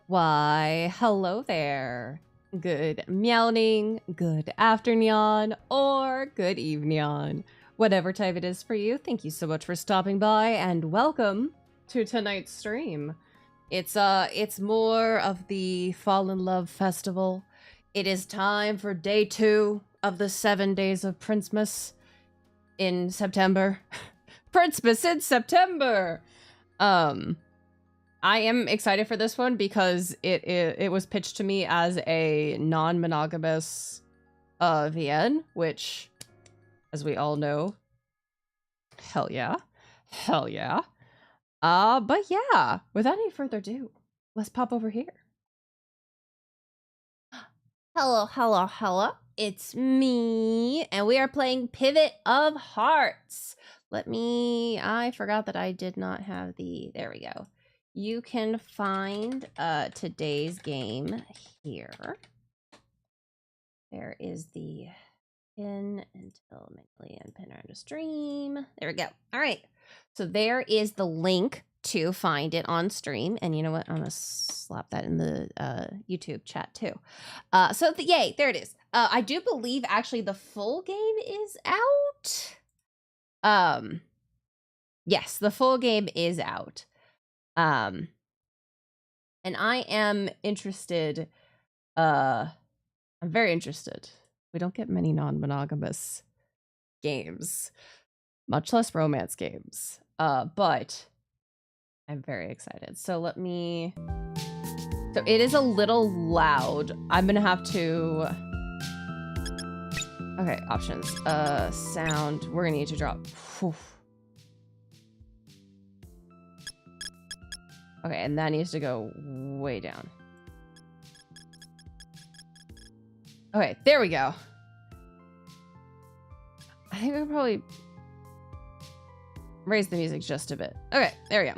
Why, hello there. Good meowing, good afternoon, or good evening. Whatever type it is for you, thank you so much for stopping by and welcome to tonight's stream. It's more of the Fall in Love Festival. It is time for day 2 of the 7 days of Princemas in September. Princemas in September! I am excited for this one because it was pitched to me as a non-monogamous VN, which, as we all know, hell yeah. Hell yeah. But yeah, without any further ado, let's pop over here. Hello. It's me, and we are playing Pivot of Hearts. I forgot that I did not have there we go. You can find today's game here. There is the pin until manually and pin around a stream. There we go. All right. So there is the link to find it on stream. And you know what? I'm going to slap that in the YouTube chat too. Yay, there it is. I do believe actually the full game is out. Yes, the full game is out. And I am interested. I'm very interested. We don't get many non-monogamous games, much less romance games. But I'm very excited. So it is a little loud. I'm gonna have to. Okay, options. Sound. We're gonna need to drop. Whew. Okay, and that needs to go way down. Okay, there we go. I think I'll probably raise the music just a bit. Okay, there we go.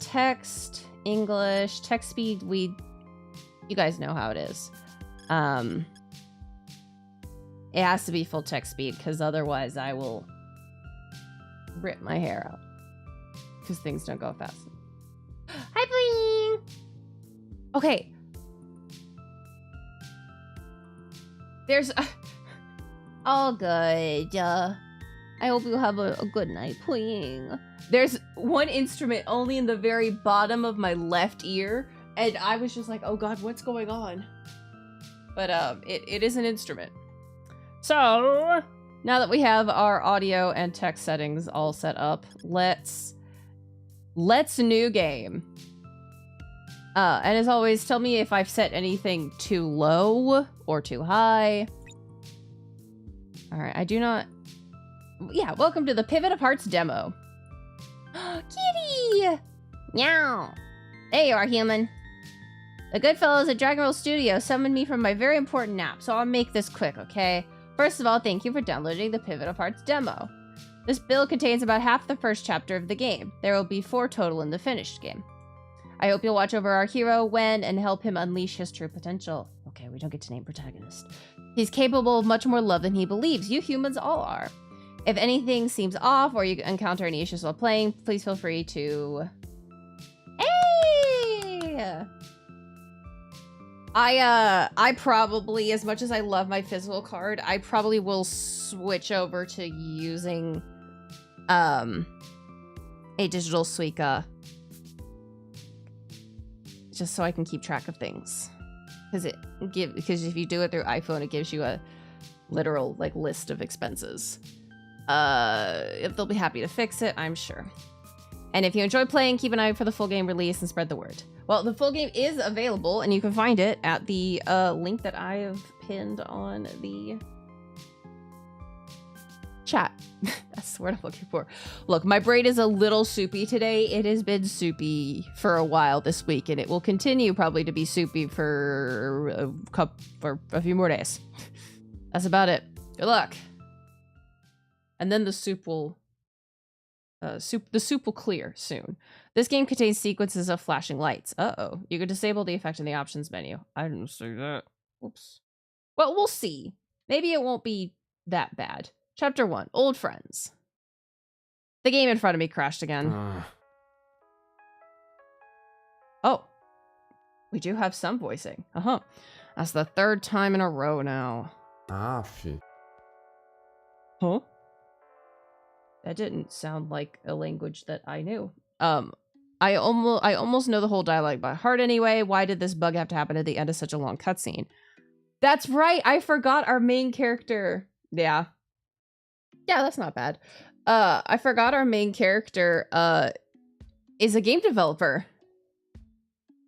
Text, English, text speed, you guys know how it is. It has to be full text speed, because otherwise I will rip my hair out. Because things don't go fast. Hi, Bling! Okay. There's all good. I hope you have a good night playing. There's one instrument only in the very bottom of my left ear, and I was just like, oh god, what's going on? But it is an instrument. So now that we have our audio and text settings all set up, let's new game. And as always, tell me if I've set anything too low or too high. All right, I do not. Yeah, welcome to the Pivot of Hearts demo. Kitty! Meow. There you are, human. The good fellows at Dragon Roll Studio summoned me from my very important nap, so I'll make this quick, okay? First of all, thank you for downloading the Pivot of Hearts demo. This build contains about half the first chapter of the game. There will be 4 total in the finished game. I hope you'll watch over our hero, Wen, and help him unleash his true potential. Okay, we don't get to name protagonist. He's capable of much more love than he believes. You humans all are. If anything seems off or you encounter any issues while playing, please feel free to... Hey! I probably, as much as I love my physical card, I probably will switch over to using a digital Suica. Just so I can keep track of things. Because if you do it through iPhone, it gives you a literal list of expenses. If they'll be happy to fix it, I'm sure. And if you enjoy playing, keep an eye out for the full game release and spread the word. Well, the full game is available, and you can find it at the link that I have pinned on the chat. That's the word I'm looking for. Look, my brain is a little soupy today. It has been soupy for a while this week, and it will continue probably to be soupy for a few more days. That's about it. Good luck. And then the soup will clear soon. This game contains sequences of flashing lights. Uh-oh. You can disable the effect in the options menu. I didn't see that. Oops. Well, we'll see. Maybe it won't be that bad. Chapter 1, Old Friends. The game in front of me crashed again. Oh. We do have some voicing. Uh-huh. That's the 3rd time in a row now. Ah, shit. Huh? That didn't sound like a language that I knew. I almost know the whole dialogue by heart anyway. Why did this bug have to happen at the end of such a long cutscene? That's right. I forgot our main character. Yeah. Yeah, that's not bad. I forgot our main character is a game developer.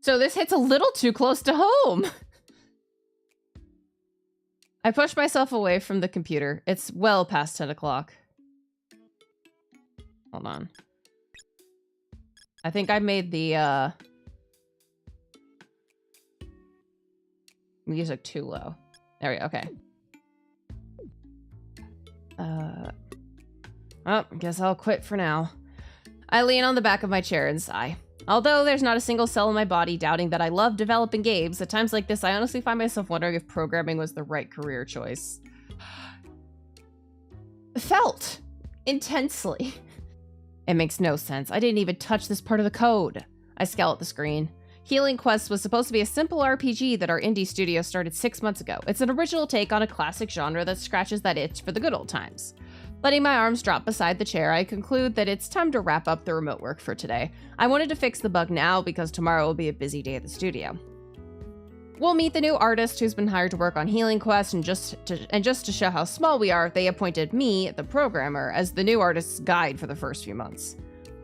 So this hits a little too close to home. I pushed myself away from the computer. It's well past 10 o'clock. Hold on. I think I made the music too low. There we go. Okay. Oh, guess I'll quit for now. I lean on the back of my chair and sigh. Although there's not a single cell in my body doubting that I love developing games, at times like this I honestly find myself wondering if programming was the right career choice. Felt intensely. It makes no sense. I didn't even touch this part of the code. I scowl at the screen. Healing Quest was supposed to be a simple RPG that our indie studio started 6 months ago. It's an original take on a classic genre that scratches that itch for the good old times. Letting my arms drop beside the chair, I conclude that it's time to wrap up the remote work for today. I wanted to fix the bug now because tomorrow will be a busy day at the studio. We'll meet the new artist who's been hired to work on Healing Quest, and just to show how small we are, they appointed me, the programmer, as the new artist's guide for the first few months.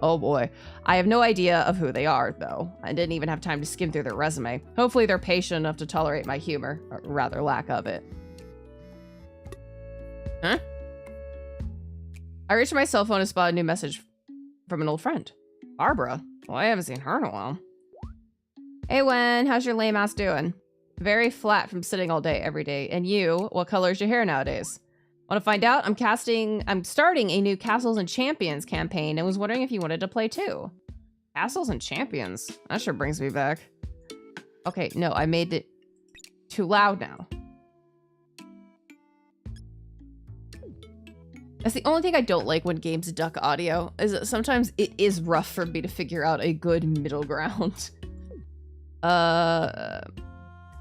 Oh boy. I have no idea of who they are, though. I didn't even have time to skim through their resume. Hopefully they're patient enough to tolerate my humor, or rather lack of it. Huh? I reached my cell phone and spotted a new message from an old friend. Barbara? Well, I haven't seen her in a while. Hey, Wen, how's your lame ass doing? Very flat from sitting all day every day. And you, what color is your hair nowadays? Want to find out? I'm starting a new Castles and Champions campaign and was wondering if you wanted to play too. Castles and Champions? That sure brings me back. Okay, no, I made it too loud now. That's the only thing I don't like when games duck audio, is that sometimes it is rough for me to figure out a good middle ground.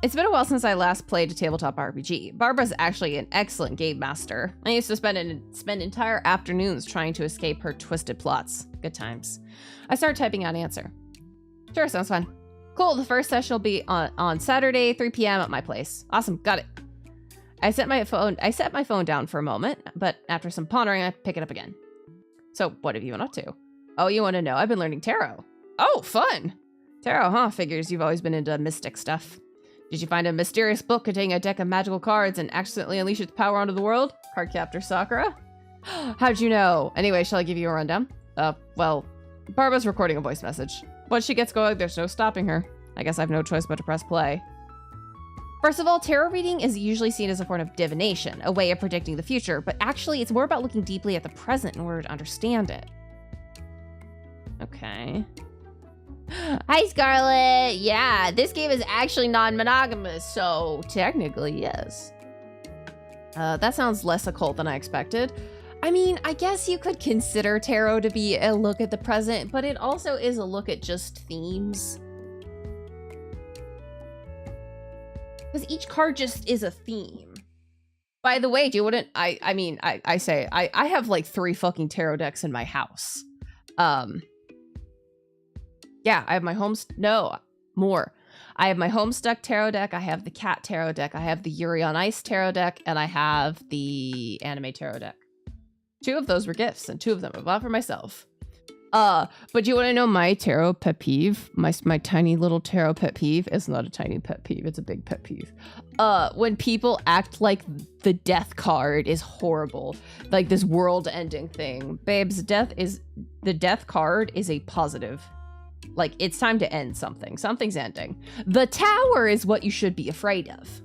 It's been a while since I last played a tabletop RPG. Barbara's actually an excellent game master. I used to spend entire afternoons trying to escape her twisted plots. Good times. I started typing out an answer. Sure, sounds fun. Cool, the first session will be on Saturday, 3 p.m. at my place. Awesome, got it. I set my phone down for a moment, but after some pondering, I pick it up again. So, what have you been up to? Oh, you want to know? I've been learning tarot. Oh, fun! Tarot, huh? Figures you've always been into mystic stuff. Did you find a mysterious book containing a deck of magical cards and accidentally unleash its power onto the world? Cardcaptor Sakura? How'd you know? Anyway, shall I give you a rundown? Well, Barbara's recording a voice message. Once she gets going, there's no stopping her. I guess I have no choice but to press play. First of all, tarot reading is usually seen as a form of divination, a way of predicting the future, but actually it's more about looking deeply at the present in order to understand it. Okay. Hi, Scarlet! Yeah, this game is actually non-monogamous, so technically, yes. That sounds less occult than I expected. I mean, I guess you could consider tarot to be a look at the present, but it also is a look at just themes. Because each card just is a theme. By the way, do you wouldn't I have like 3 fucking tarot decks in my house. Yeah, I have my more. I have my Homestuck tarot deck, I have the Cat tarot deck, I have the Yuri on Ice tarot deck, and I have the Anime tarot deck. 2 of those were gifts, and 2 of them I bought for myself. But you want to know my tarot pet peeve? My tiny little tarot pet peeve? It's not a tiny pet peeve, it's a big pet peeve. When people act like the death card is horrible. Like this world-ending thing. Babes, the death card is a positive. Like, it's time to end something. Something's ending. The Tower is what you should be afraid of.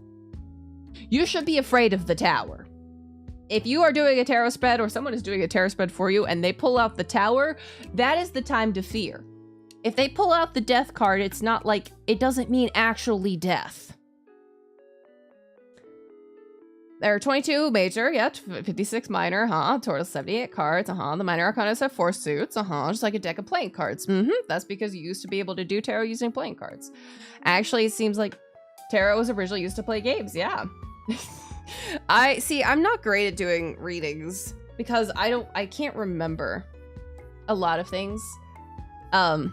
You should be afraid of the Tower. If you are doing a tarot spread or someone is doing a tarot spread for you and they pull out the Tower, that is the time to fear. If they pull out the death card, it's not like, it doesn't mean actually death. There are 22 major, yeah, 56 minor, total 78 cards, The minor arcanas have 4 suits, just like a deck of playing cards. That's because you used to be able to do tarot using playing cards. Actually, it seems like tarot was originally used to play games, yeah. I'm not great at doing readings because I can't remember a lot of things. I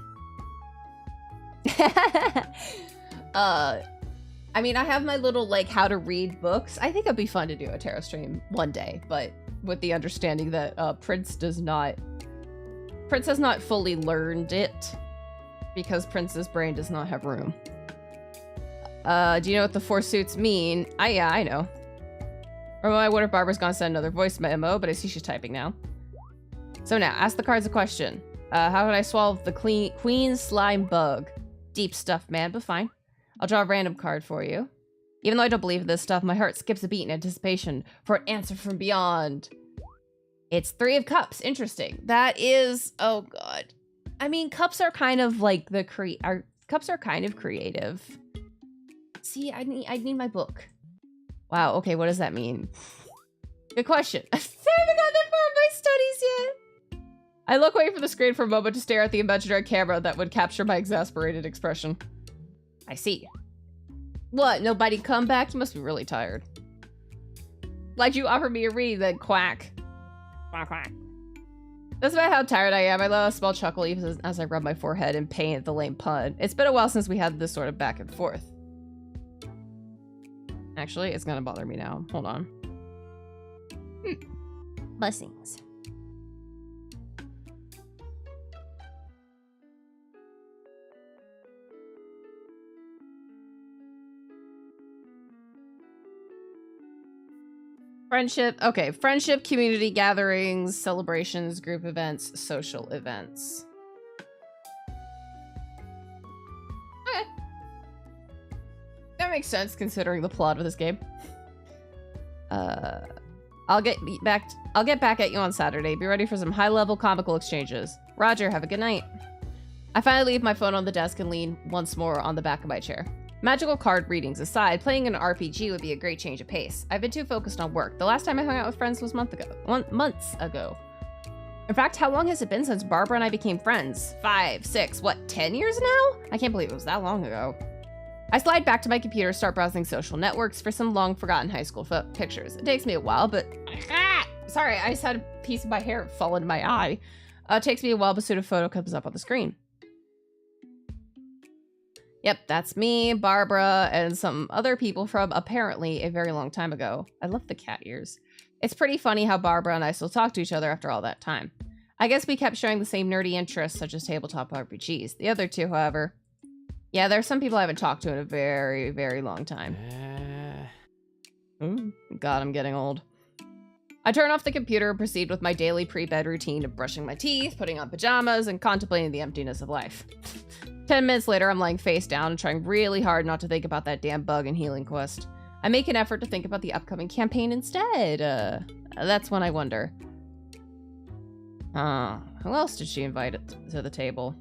mean, I have my little, like, how to read books. I think it'd be fun to do a tarot stream one day, but with the understanding that Prince has not fully learned it because Prince's brain does not have room. Do you know what the 4 suits mean? Yeah, I know. Or I wonder if Barbara's gonna send another voice memo, but I see she's typing now. So now, ask the cards a question. How can I swallow the queen slime bug? Deep stuff, man, but fine. I'll draw a random card for you. Even though I don't believe in this stuff, my heart skips a beat in anticipation for an answer from beyond. It's 3 of Cups. Interesting. That is... Oh, God. I mean, cups are kind of like cups are kind of creative. See, I need my book. Wow, okay, what does that mean? Good question. I haven't gotten that far in my studies yet. I look away from the screen for a moment to stare at the imaginary camera that would capture my exasperated expression. I see. What, nobody come back? You must be really tired. Why'd you offer me a read, then quack? Quack, quack. That's about how tired I am. I let a small chuckle even as I rub my forehead in pain at the lame pun. It's been a while since we had this sort of back and forth. Actually, it's gonna bother me now. Hold on. Blessings. Friendship. Okay, friendship, community gatherings, celebrations, group events, social events. Okay. That makes sense considering the plot of this game. I'll get back at you on Saturday. Be ready for some high-level comical exchanges. Roger, have a good night. I finally leave my phone on the desk and lean once more on the back of my chair. Magical card readings aside, playing an RPG would be a great change of pace. I've been too focused on work. The last time I hung out with friends was months ago. In fact, how long has it been since Barbara and I became friends? 5, 6, what, 10 years now? I can't believe it was that long ago. I slide back to my computer, start browsing social networks for some long-forgotten high school pictures. It takes me a while, but... Sorry, I just had a piece of my hair fall into my eye. It takes me a while, but soon a photo comes up on the screen. Yep, that's me, Barbara, and some other people from apparently a very long time ago. I love the cat ears. It's pretty funny how Barbara and I still talk to each other after all that time. I guess we kept sharing the same nerdy interests, such as tabletop RPGs. The other two, however... Yeah, there's some people I haven't talked to in a very, very long time. God, I'm getting old. I turn off the computer and proceed with my daily pre-bed routine of brushing my teeth, putting on pajamas, and contemplating the emptiness of life. 10 minutes later, I'm lying face down and trying really hard not to think about that damn bug and healing quest. I make an effort to think about the upcoming campaign instead. That's when I wonder. Who else did she invite to the table?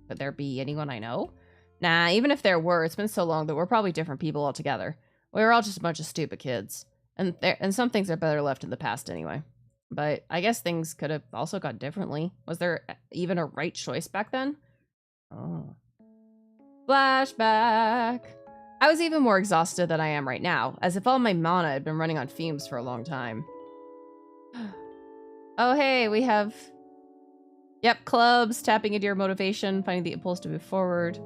Could there be anyone I know? Nah, even if there were, it's been so long that we're probably different people altogether. We were all just a bunch of stupid kids. And some things are better left in the past anyway. But I guess things could have also gone differently. Was there even a right choice back then? Oh. Flashback. I was even more exhausted than I am right now, as if all my mana had been running on fumes for a long time. Oh, hey, we have... Yep, clubs, tapping into your motivation, finding the impulse to move forward.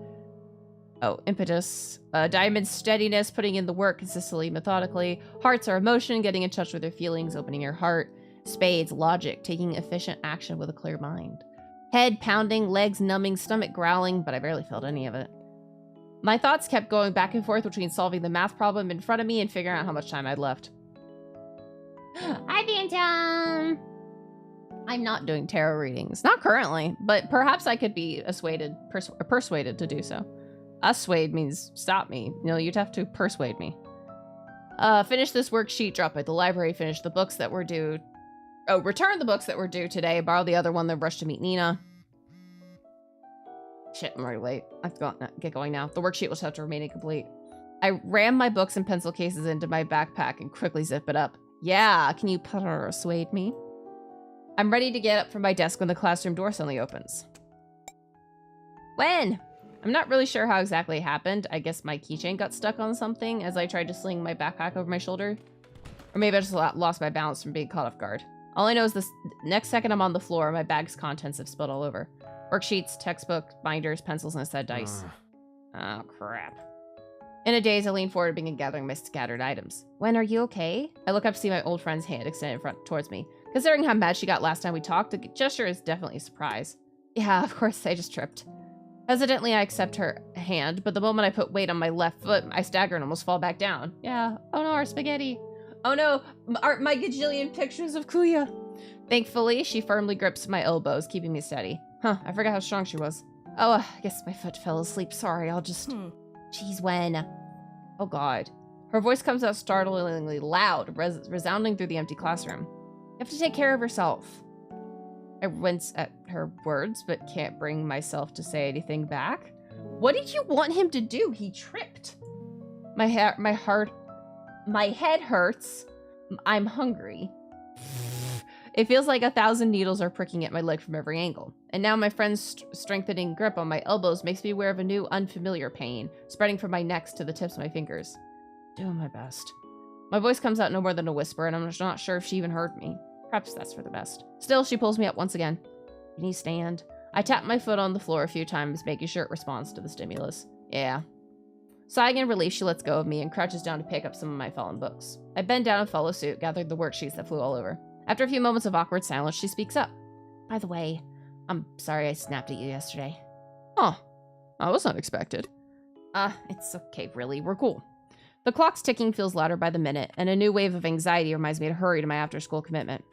Oh, impetus. Diamond, steadiness, putting in the work consistently, methodically. Hearts are emotion, getting in touch with your feelings, opening your heart. Spades, logic, taking efficient action with a clear mind. Head pounding, legs numbing, stomach growling, but I barely felt any of it. My thoughts kept going back and forth between solving the math problem in front of me and figuring out how much time I'd left. Hi, Phantom! I'm not doing tarot readings. Not currently, but perhaps I could be persuaded to do so. Swayed means stop me. No, you'd have to persuade me. Finish this worksheet, drop by the library, finish the books that were due. Oh, return the books that were due today, borrow the other one, then rush to meet Nina. Shit, I'm already late. I've got to get going now. The worksheet will have to remain incomplete. I ram my books and pencil cases into my backpack and quickly zip it up. Yeah, can you persuade me? I'm ready to get up from my desk when the classroom door suddenly opens. When? I'm not really sure how exactly it happened. I guess my keychain got stuck on something as I tried to sling my backpack over my shoulder. Or maybe I just lost my balance from being caught off guard. All I know is this next second I'm on the floor, my bag's contents have spilled all over. Worksheets, textbook, binders, pencils, and a set of dice. Oh, crap. In a daze, I lean forward, begin gathering my scattered items. When, are you okay? I look up to see my old friend's hand extended towards me. Considering how mad she got last time we talked, the gesture is definitely a surprise. Yeah, of course, I just tripped. Hesitantly, I accept her hand, but the moment I put weight on my left foot, I stagger and almost fall back down. Yeah. Oh no, our spaghetti. Oh no, my gajillion pictures of Kuya. Thankfully, she firmly grips my elbows, keeping me steady. Huh, I forgot how strong she was. Oh, I guess my foot fell asleep. Sorry, I'll just... Jeez, when? Oh god. Her voice comes out startlingly loud, resounding through the empty classroom. You have to take care of yourself. I wince at her words, but can't bring myself to say anything back. What did you want him to do? He tripped. My head hurts. I'm hungry. It feels like 1,000 needles are pricking at my leg from every angle. And now my friend's strengthening grip on my elbows makes me aware of a new unfamiliar pain, spreading from my neck to the tips of my fingers. Doing my best. My voice comes out no more than a whisper, and I'm just not sure if she even heard me. Perhaps that's for the best. Still, she pulls me up once again. Can you stand? I tap my foot on the floor a few times, making sure it responds to the stimulus. Yeah. Sighing in relief, she lets go of me and crouches down to pick up some of my fallen books. I bend down and follow suit, gathering the worksheets that flew all over. After a few moments of awkward silence, she speaks up. By the way, I'm sorry I snapped at you yesterday. Oh, that was unexpected. It's okay, really. We're cool. The clock's ticking feels louder by the minute, and a new wave of anxiety reminds me to hurry to my after-school commitment.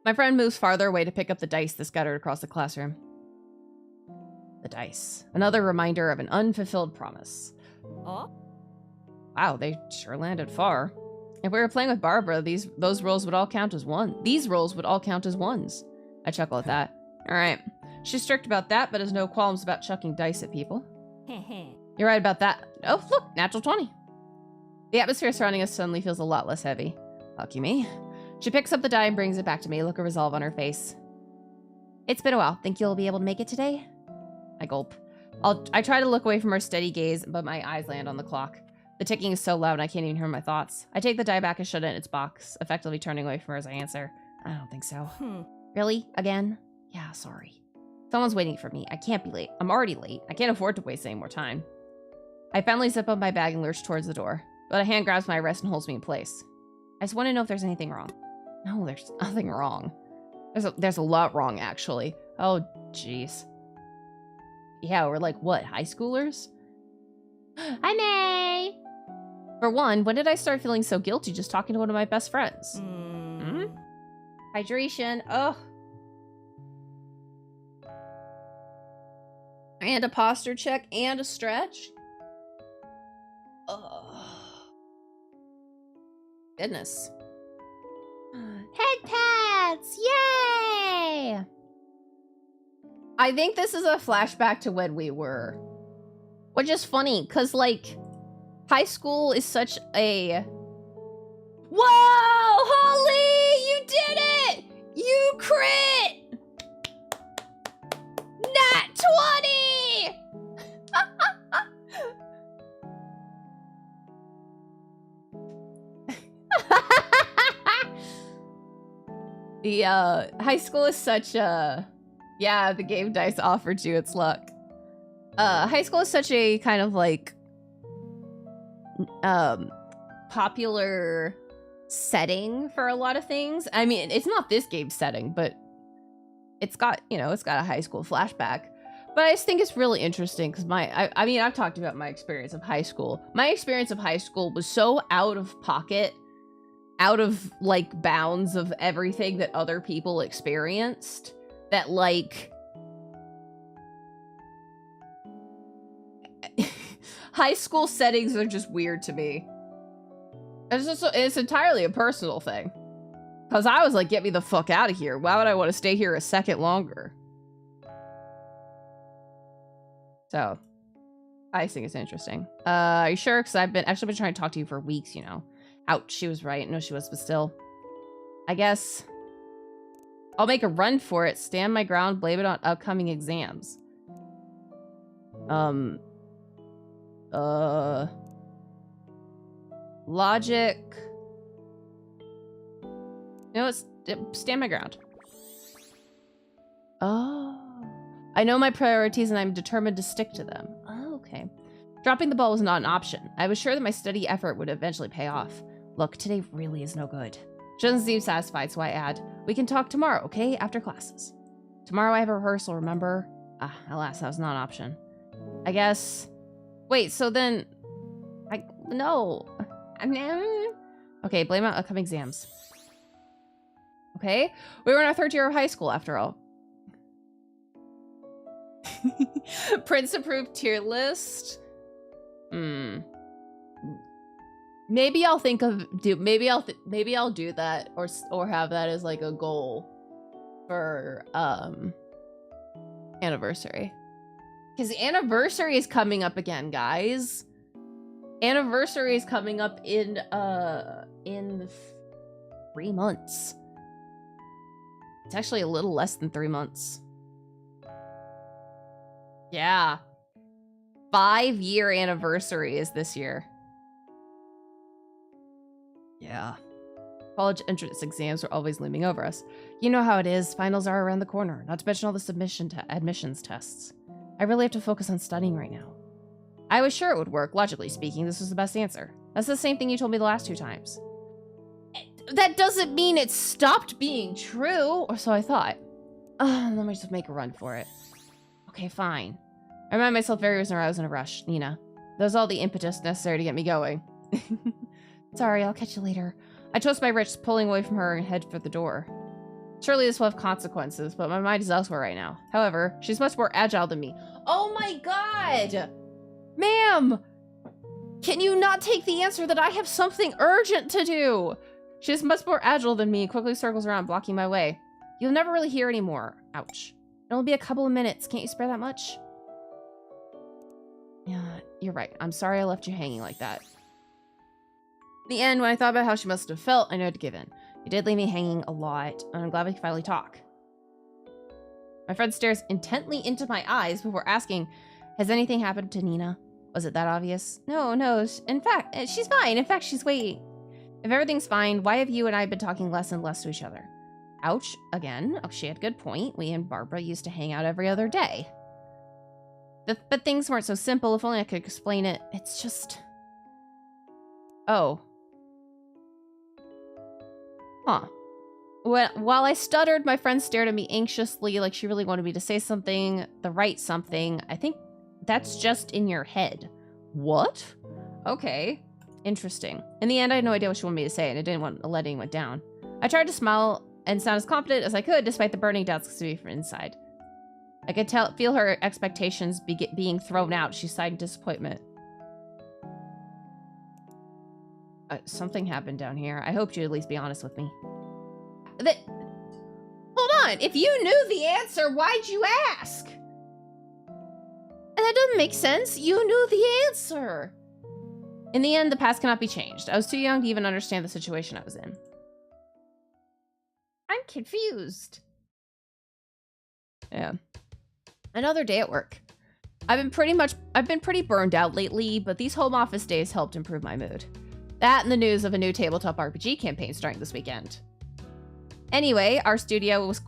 My friend moves farther away to pick up the dice that scattered across the classroom. The dice. Another reminder of an unfulfilled promise. Oh? Wow, they sure landed far. If we were playing with Barbara, those rolls would all count as one. These rolls would all count as ones. I chuckle at that. Alright. She's strict about that, but has no qualms about chucking dice at people. You're right about that. Oh, look, natural 20. The atmosphere surrounding us suddenly feels a lot less heavy. Lucky me. She picks up the die and brings it back to me, a look of resolve on her face. It's been a while. Think you'll be able to make it today? I gulp. I try to look away from her steady gaze, but my eyes land on the clock. The ticking is so loud I can't even hear my thoughts. I take the die back and shut it in its box, effectively turning away from her as I answer. I don't think so. Really? Again? Yeah, sorry. Someone's waiting for me. I can't be late. I'm already late. I can't afford to waste any more time. I finally zip up my bag and lurch towards the door, but a hand grabs my wrist and holds me in place. I just want to know if there's anything wrong. No, there's nothing wrong. There's a lot wrong, actually. Oh, jeez. Yeah, we're like, what, high schoolers? Hi, May! For one, when did I start feeling so guilty just talking to one of my best friends? Hydration. Ugh. And a posture check and a stretch. Ugh. Goodness. Head pads! Yay! I think this is a flashback to when we were. Which is funny, because, like, high school is such a... Whoa! Holly! You did it! You crit! Nat 20! The, high school is such a... Yeah, the game dice offered you its luck. High school is such a kind of, like, popular setting for a lot of things. I mean, it's not this game's setting, but it's got, you know, it's got a high school flashback. But I just think it's really interesting because I mean, I've talked about my experience of high school. My experience of high school was so out of pocket, out of, like, bounds of everything that other people experienced that, like... High school settings are just weird to me. It's entirely a personal thing. Because I was like, get me the fuck out of here. Why would I want to stay here a second longer? So, I think it's interesting. Are you sure? Because I've actually been trying to talk to you for weeks, you know. Ouch, she was right. No, she was, but still. I guess I'll make a run for it. Stand my ground, blame it on upcoming exams. Logic. You know, it's stand my ground. Oh. I know my priorities and I'm determined to stick to them. Oh, okay. Dropping the ball was not an option. I was sure that my steady effort would eventually pay off. Look, today really is no good. She doesn't seem satisfied, so I add, we can talk tomorrow, okay? After classes. Tomorrow I have a rehearsal, remember? Ah, alas, that was not an option. I guess... Wait, so then... No. Okay, blame on upcoming exams. Okay? We were in our 3rd year of high school, after all. Prince approved tier list. Maybe I'll think of maybe I'll do that or have that as like a goal for anniversary. Cuz anniversary is coming up again, guys. Anniversary is coming up in 3 months. It's actually a little less than 3 months. Yeah. 5-year anniversary is this year. Yeah. College entrance exams are always looming over us. You know how it is. Finals are around the corner, not to mention all the admissions tests. I really have to focus on studying right now. I was sure it would work. Logically speaking, this was the best answer. That's the same thing you told me the last 2 times. That doesn't mean it stopped being true, or so I thought. Let me just make a run for it. Okay, fine. I remind myself very reason I was in a rush, Nina. That was all the impetus necessary to get me going. Sorry, I'll catch you later. I toast my wrist, pulling away from her and head for the door. Surely this will have consequences, but my mind is elsewhere right now. However, she's much more agile than me. Oh my god! Ma'am! Can you not take the answer that I have something urgent to do? She's much more agile than me and quickly circles around, blocking my way. You'll never really hear anymore. Ouch. It'll be a couple of minutes. Can't you spare that much? Yeah, you're right. I'm sorry I left you hanging like that. In the end, when I thought about how she must have felt, I knew to give in. You did leave me hanging a lot, and I'm glad we can finally talk. My friend stares intently into my eyes before asking, has anything happened to Nina? Was it that obvious? No. In fact, she's fine. In fact, she's waiting. If everything's fine, why have you and I been talking less and less to each other? Ouch, again. Oh, she had a good point. We and Barbara used to hang out every other day. But things weren't so simple. If only I could explain it. It's just... Oh. Huh. While I stuttered, my friend stared at me anxiously, like she really wanted me to say something, the right something. I think that's just in your head. What? Okay. Interesting. In the end, I had no idea what she wanted me to say, and I didn't want to let anyone down. I tried to smile and sound as confident as I could, despite the burning doubts from inside. I could feel her expectations being thrown out. She sighed in disappointment. Something happened down here. I hoped you'd at least be honest with me. Hold on. If you knew the answer, why'd you ask? That doesn't make sense. You knew the answer. In the end, the past cannot be changed. I was too young to even understand the situation I was in. I'm confused. Yeah. Another day at work. I've been pretty burned out lately, but these home office days helped improve my mood. That and the news of a new tabletop RPG campaign starting this weekend. Anyway, our studio was...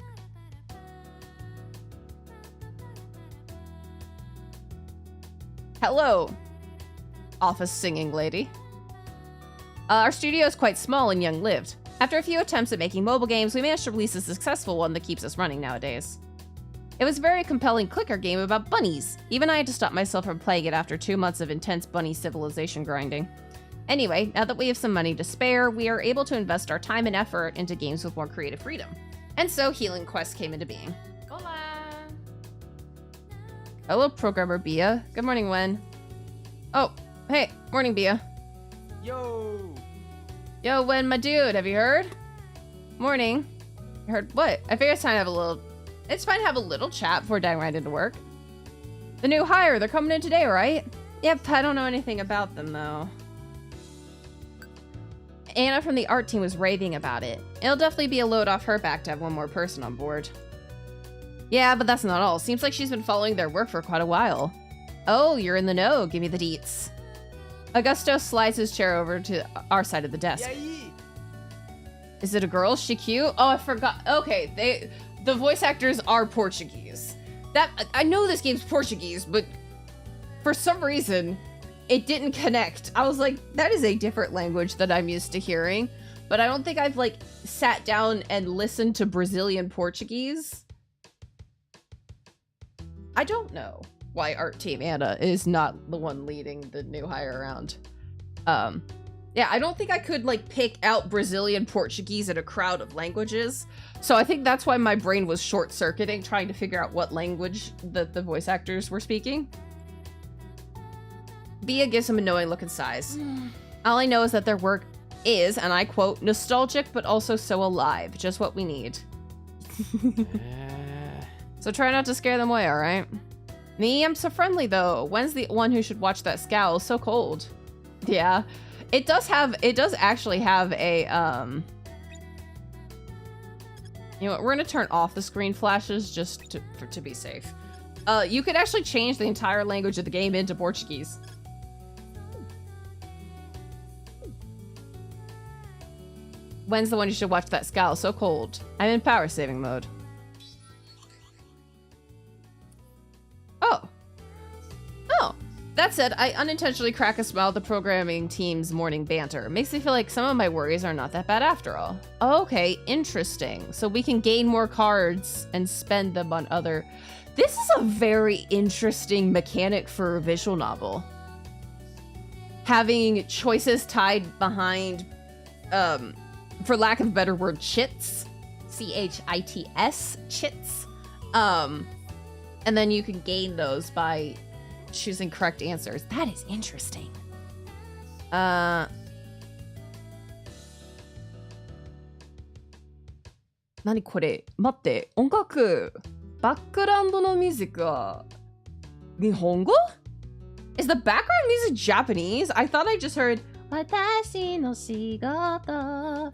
Hello, office singing lady. Our studio is quite small and young-lived. After a few attempts at making mobile games, we managed to release a successful one that keeps us running nowadays. It was a very compelling clicker game about bunnies. Even I had to stop myself from playing it after 2 months of intense bunny civilization grinding. Anyway, now that we have some money to spare, we are able to invest our time and effort into games with more creative freedom. And so Healing Quest came into being. Hola! Hello, programmer Bia. Good morning, Wen. Oh, hey, morning, Bia. Yo! Yo, Wen, my dude, have you heard? Morning. I heard what? I figured it's time to have a little... It's fine to have a little chat before diving right into work. The new hire, they're coming in today, right? Yep, I don't know anything about them, though. Anna from the art team was raving about it. It'll definitely be a load off her back to have one more person on board. Yeah, but that's not all. Seems like she's been following their work for quite a while. Oh, you're in the know. Give me the deets. Augusto slides his chair over to our side of the desk. Yay! Is it a girl? Is she cute? Oh, I forgot. Okay, the voice actors are Portuguese. I know this game's Portuguese, but for some reason, it didn't connect. I was like, that is a different language that I'm used to hearing, but I don't think I've like sat down and listened to Brazilian Portuguese. I don't know why Art Team Anna is not the one leading the new hire around. Yeah, I don't think I could like pick out Brazilian Portuguese in a crowd of languages. So I think that's why my brain was short-circuiting trying to figure out what language the voice actors were speaking. Bia gives him a knowing look and sighs. All I know is that their work is, and I quote, nostalgic but also so alive. Just what we need. So try not to scare them away, alright? Me, I'm so friendly though. When's the one who should watch that scowl? So cold. Yeah. It does actually have a, you know what, we're gonna turn off the screen flashes just to be safe. You could actually change the entire language of the game into Portuguese. When's the one you should watch that scowl? So cold. I'm in power saving mode. Oh. Oh. That said, I unintentionally crack a smile at the programming team's morning banter. It makes me feel like some of my worries are not that bad after all. Okay, interesting. So we can gain more cards and spend them on other... This is a very interesting mechanic for a visual novel. Having choices tied behind, for lack of a better word, chits. C-H-I-T-S, chits. And then you can gain those by choosing correct answers. That is interesting. Nani kore? Matte, 音楽。バックグラウンドのミュージックは日本語? Is the background music Japanese? I thought I just heard 私の仕事.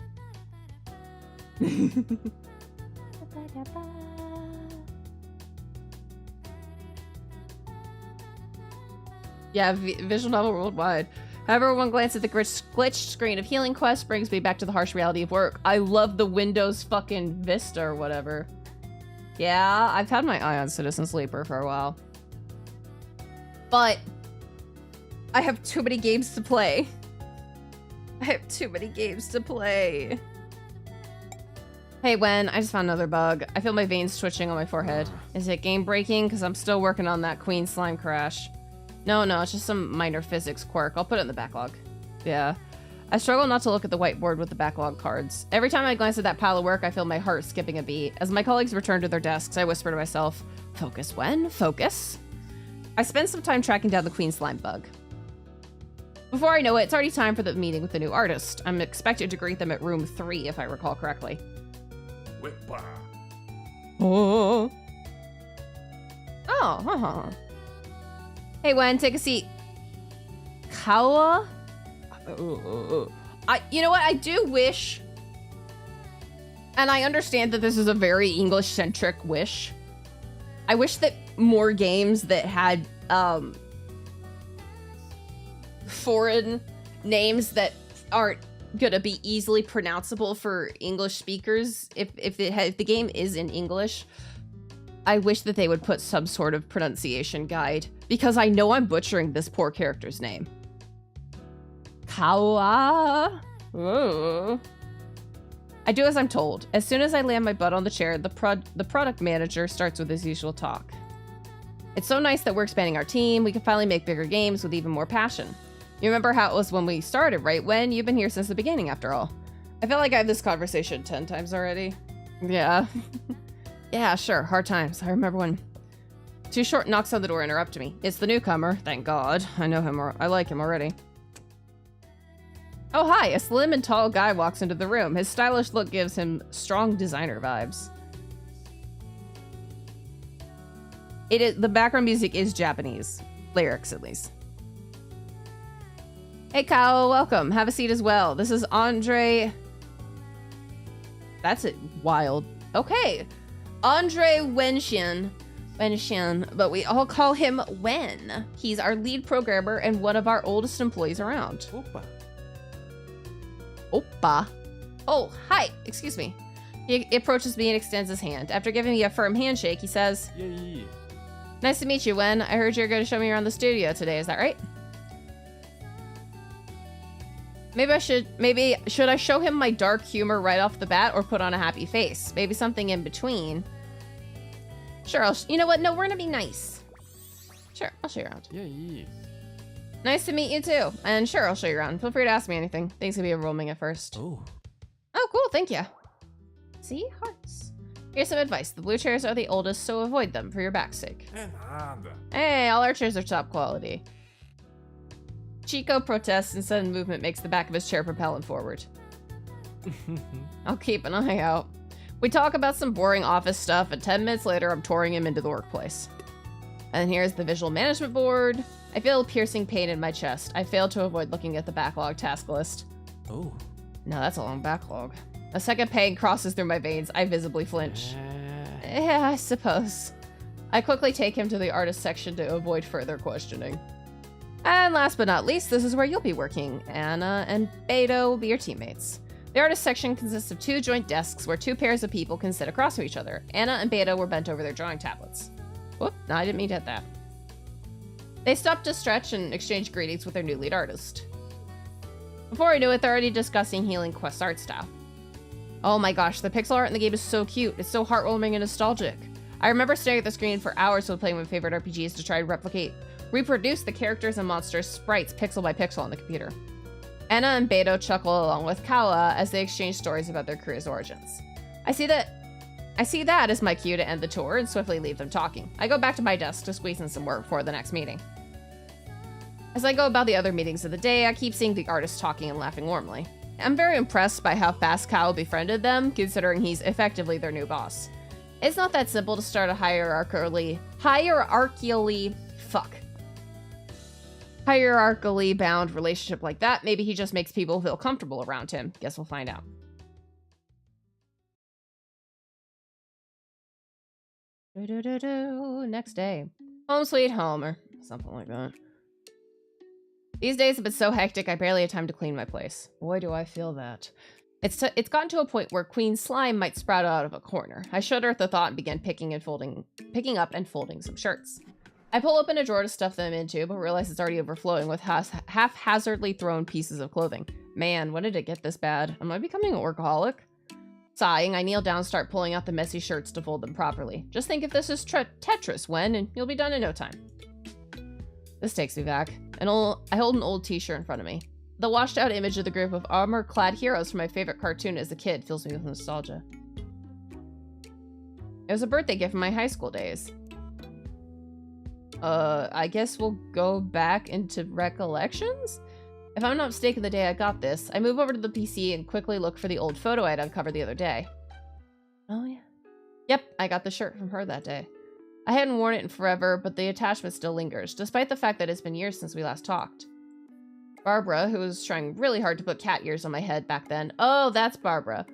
Yeah, visual novel worldwide. However, one glance at the glitched screen of Healing Quest brings me back to the harsh reality of work. I love the Windows fucking Vista or whatever. Yeah, I've had my eye on Citizen Sleeper for a while. But I have too many games to play. Hey, Wen, I just found another bug. I feel my veins twitching on my forehead. Is it game breaking? Because I'm still working on that Queen Slime crash. No, it's just some minor physics quirk. I'll put it in the backlog. Yeah. I struggle not to look at the whiteboard with the backlog cards. Every time I glance at that pile of work, I feel my heart skipping a beat. As my colleagues return to their desks, I whisper to myself, focus, Wen, focus. I spend some time tracking down the Queen Slime bug. Before I know it, it's already time for the meeting with the new artist. I'm expected to greet them at room 3, if I recall correctly. Whippa. Oh. Hey, Wen, take a seat. Kawa? You know what? I do wish, and I understand that this is a very English-centric wish. I wish that more games that had foreign names that aren't gonna be easily pronounceable for English speakers. If the game is in English, I wish that they would put some sort of pronunciation guide, because I know I'm butchering this poor character's name. Kawa. Ooh. I do as I'm told. As soon as I land my butt on the chair, the product manager starts with his usual talk. It's so nice that we're expanding our team. We can finally make bigger games with even more passion. You remember how it was when we started, right? When you've been here since the beginning, after all. I feel like I have this conversation 10 times already. Yeah. Yeah, sure. Hard times. I remember when Too Short knocks on the door and interrupted me. It's the newcomer. Thank God. I know him. I like him already. Oh, hi. A slim and tall guy walks into the room. His stylish look gives him strong designer vibes. The background music is Japanese. Lyrics, at least. Hey, Kyle, welcome. Have a seat as well. This is Andre. That's it. Wild. Okay. Andre Wenshin, but we all call him Wen. He's our lead programmer and one of our oldest employees around. Opa. Oppa. Oh, hi. Excuse me. He approaches me and extends his hand. After giving me a firm handshake, he says, Yay. Nice to meet you, Wen. I heard you're going to show me around the studio today. Is that right? Maybe should I show him my dark humor right off the bat or put on a happy face? Maybe something in between. Sure, you know what? No, we're gonna be nice. Sure, I'll show you around. Yay. Nice to meet you too. And sure, I'll show you around. Feel free to ask me anything. Things can be overwhelming at first. Oh. Oh, cool, thank you. See? Hearts. Here's some advice. The blue chairs are the oldest, so avoid them for your back's sake. Hey, all our chairs are top quality. Chico protests and sudden movement makes the back of his chair propelling forward. I'll keep an eye out. We talk about some boring office stuff, and 10 minutes later, I'm touring him into the workplace. And here's the visual management board. I feel piercing pain in my chest. I fail to avoid looking at the backlog task list. Oh. No, that's a long backlog. A second pain crosses through my veins. I visibly flinch. Yeah, I suppose. I quickly take him to the artist section to avoid further questioning. And last but not least, this is where you'll be working. Anna and Beto will be your teammates. The artist section consists of 2 joint desks where 2 pairs of people can sit across from each other. Anna and Beto were bent over their drawing tablets. Whoop, no, I didn't mean to hit that. They stopped to stretch and exchange greetings with their new lead artist. Before I knew it, they're already discussing Healing Quest art style. Oh my gosh, the pixel art in the game is so cute. It's so heartwarming and nostalgic. I remember staring at the screen for hours while playing my favorite RPGs to try and reproduce the characters and monsters' sprites pixel by pixel on the computer. Anna and Beto chuckle along with Kawa as they exchange stories about their career's origins. I see that as my cue to end the tour and swiftly leave them talking. I go back to my desk to squeeze in some work for the next meeting. As I go about the other meetings of the day, I keep seeing the artists talking and laughing warmly. I'm very impressed by how fast Kawa befriended them, considering he's effectively their new boss. It's not that simple to start a hierarchically bound relationship like that. Maybe he just makes people feel comfortable around him. Guess we'll find out. Next day. Home sweet home, or something like that. These days have been so hectic I barely had time to clean my place. Boy, do I feel that. It's gotten to a point where Queen Slime might sprout out of a corner. I shudder at the thought and begin picking up and folding some shirts. I pull open a drawer to stuff them into, but realize it's already overflowing with haphazardly thrown pieces of clothing. Man, when did it get this bad? Am I becoming a workaholic? Sighing, I kneel down and start pulling out the messy shirts to fold them properly. Just think if this is Tetris, Wen, and you'll be done in no time. This takes me back. I hold an old t-shirt in front of me. The washed-out image of the group of armor-clad heroes from my favorite cartoon as a kid fills me with nostalgia. It was a birthday gift from my high school days. I guess we'll go back into recollections? If I'm not mistaken, the day I got this, I move over to the PC and quickly look for the old photo I'd uncovered the other day. Oh, yeah. Yep, I got the shirt from her that day. I hadn't worn it in forever, but the attachment still lingers, despite the fact that it's been years since we last talked. Barbara, who was trying really hard to put cat ears on my head back then. Oh, that's Barbara.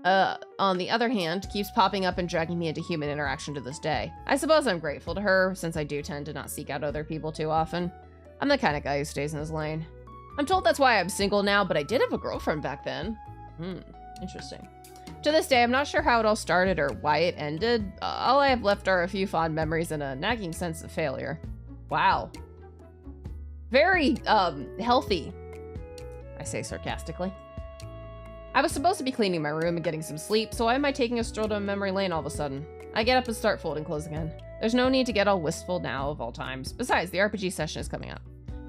On the other hand, keeps popping up and dragging me into human interaction to this day. I suppose I'm grateful to her, since I do tend to not seek out other people too often. I'm the kind of guy who stays in his lane. I'm told that's why I'm single now, but I did have a girlfriend back then. Interesting. To this day, I'm not sure how it all started or why it ended. All I have left are a few fond memories and a nagging sense of failure. Wow. Very, healthy, I say sarcastically. I was supposed to be cleaning my room and getting some sleep, so why am I taking a stroll down memory lane all of a sudden? I get up and start folding clothes again. There's no need to get all wistful now of all times. Besides, the RPG session is coming up.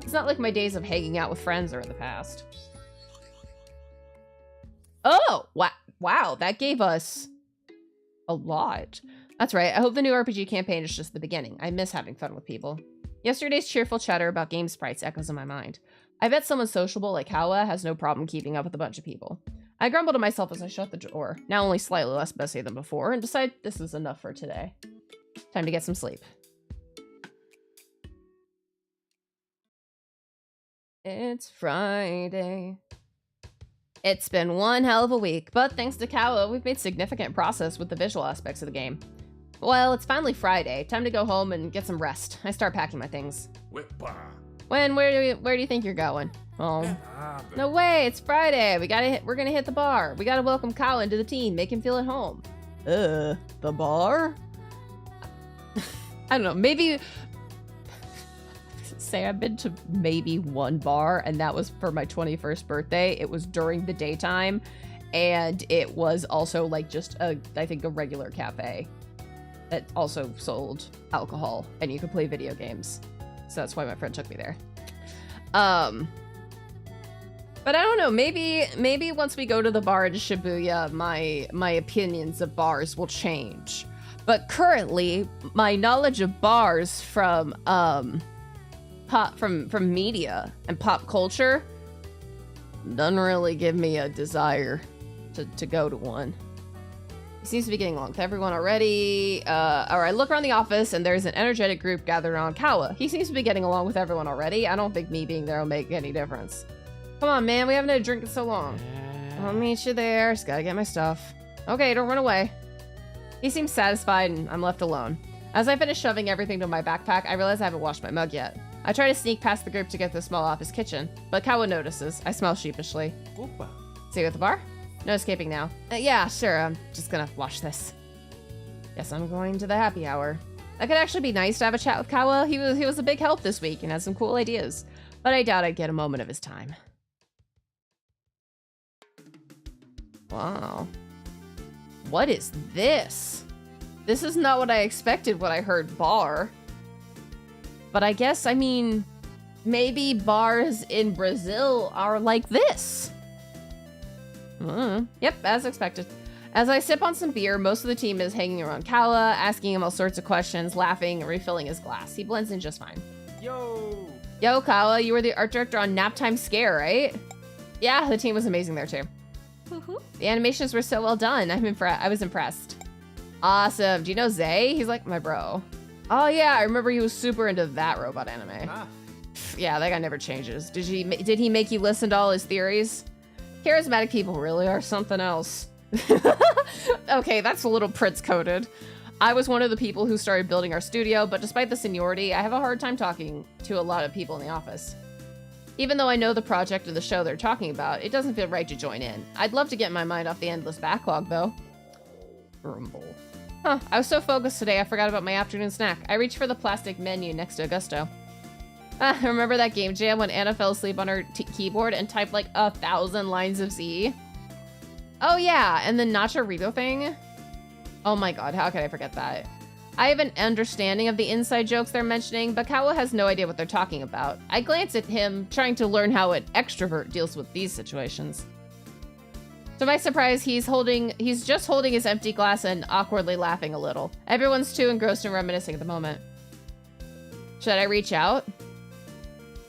It's not like my days of hanging out with friends are in the past. Oh, wow, that gave us a lot. That's right, I hope the new RPG campaign is just the beginning. I miss having fun with people. Yesterday's cheerful chatter about game sprites echoes in my mind. I bet someone sociable like Kawa has no problem keeping up with a bunch of people. I grumble to myself as I shut the door, now only slightly less messy than before, and decide this is enough for today. Time to get some sleep. It's Friday. It's been one hell of a week, but thanks to Kawa, we've made significant progress with the visual aspects of the game. Well, it's finally Friday. Time to go home and get some rest. I start packing my things. Where do you think you're going? Oh, no way! It's Friday. We're gonna hit the bar. We gotta welcome Kawa into the team, make him feel at home. The bar? I don't know. Maybe say I've been to maybe one bar, and that was for my 21st birthday. It was during the daytime, and it was also like just I think a regular cafe that also sold alcohol, and you could play video games. So that's why my friend took me there. But I don't know, maybe once we go to the bar in Shibuya, my opinions of bars will change. But currently, my knowledge of bars from media and pop culture doesn't really give me a desire to go to one. He seems to be getting along with everyone already. Or I look around the office and there's an energetic group gathered around Kawa. He seems to be getting along with everyone already. I don't think me being there will make any difference. Come on, man, we haven't had a drink in so long. I'll meet you there. Just gotta get my stuff. Okay, don't run away. He seems satisfied and I'm left alone. As I finish shoving everything to my backpack, I realize I haven't washed my mug yet. I try to sneak past the group to get to the small office kitchen, but Kawa notices. I smell sheepishly. See you at the bar? No escaping now. Yeah, sure, I'm just gonna wash this. Guess I'm going to the happy hour. That could actually be nice to have a chat with Kawa. He was a big help this week and had some cool ideas, but I doubt I'd get a moment of his time. Wow. What is this? This is not what I expected when I heard bar. But I guess, I mean, maybe bars in Brazil are like this. Yep, as expected. As I sip on some beer, most of the team is hanging around Kawa, asking him all sorts of questions, laughing, and refilling his glass. He blends in just fine. Yo, Kawa, you were the art director on Naptime Scare, right? Yeah, the team was amazing there too. The animations were so well done. I was impressed. Awesome. Do you know Zay? He's like my bro. Oh yeah, I remember he was super into that robot anime. Yeah, that guy never changes. Did he make you listen to all his theories? Charismatic people really are something else. Okay, that's a little Prince coded. I was one of the people who started building our studio, but despite the seniority, I have a hard time talking to a lot of people in the office. Even though I know the project or the show they're talking about, it doesn't feel right to join in. I'd love to get my mind off the endless backlog, though. Grumble. Huh, I was so focused today, I forgot about my afternoon snack. I reached for the plastic menu next to Augusto. Remember that game jam when Anna fell asleep on her keyboard and typed like 1,000 lines of Z? Oh yeah, and the Nacharito thing? Oh my god, how could I forget that? I have an understanding of the inside jokes they're mentioning, but Kawa has no idea what they're talking about. I glance at him, trying to learn how an extrovert deals with these situations. To my surprise, he's just holding his empty glass and awkwardly laughing a little. Everyone's too engrossed in reminiscing at the moment. Should I reach out?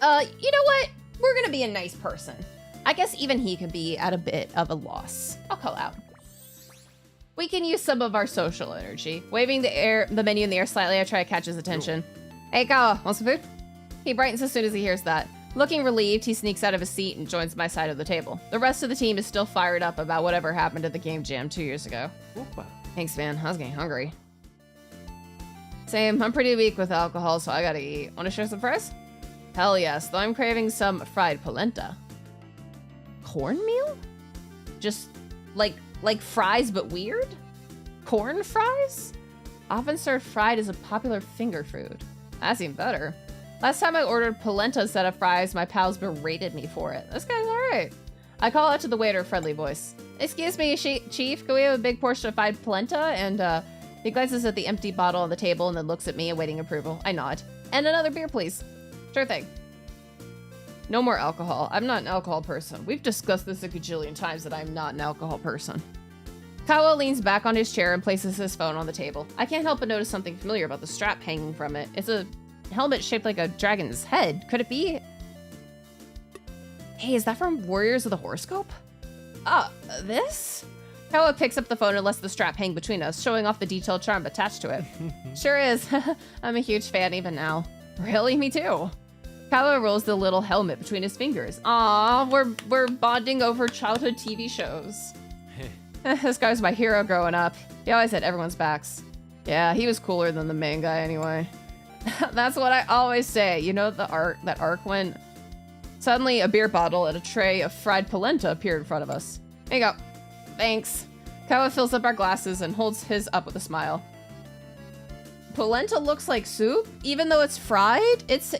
You know what? We're gonna be a nice person. I guess even he could be at a bit of a loss. I'll call out. We can use some of our social energy. Waving the menu in the air slightly, I try to catch his attention. Hey, Kawa, want some food? He brightens as soon as he hears that. Looking relieved, he sneaks out of his seat and joins my side of the table. The rest of the team is still fired up about whatever happened at the game jam 2 years ago. Thanks, man. I was getting hungry. Same. I'm pretty weak with alcohol, so I gotta eat. Want to share some fries? Hell yes, though I'm craving some fried polenta. Cornmeal? Just like fries, but weird? Corn fries? Often served fried as a popular finger food. That's even better. Last time I ordered polenta instead of fries, my pals berated me for it. This guy's alright. I call out to the waiter, friendly voice. Excuse me, Chief, can we have a big portion of fried polenta? And he glances at the empty bottle on the table and then looks at me, awaiting approval. I nod. And another beer, please. Sure thing. No more alcohol. I'm not an alcohol person. We've discussed this a gajillion times that I'm not an alcohol person. Kawa leans back on his chair and places his phone on the table. I can't help but notice something familiar about the strap hanging from it. It's a helmet shaped like a dragon's head. Could it be? Hey, is that from Warriors of the Horoscope? This? Kawa picks up the phone and lets the strap hang between us, showing off the detailed charm attached to it. Sure is. I'm a huge fan even now. Really? Me too. Kawa rolls the little helmet between his fingers. Aw, we're bonding over childhood TV shows. This guy was my hero growing up. He always had everyone's backs. Yeah, he was cooler than the main guy anyway. That's what I always say. You know that arc when suddenly a beer bottle and a tray of fried polenta appeared in front of us. There you go. Thanks. Kawa fills up our glasses and holds his up with a smile. Polenta looks like soup, even though it's fried. It's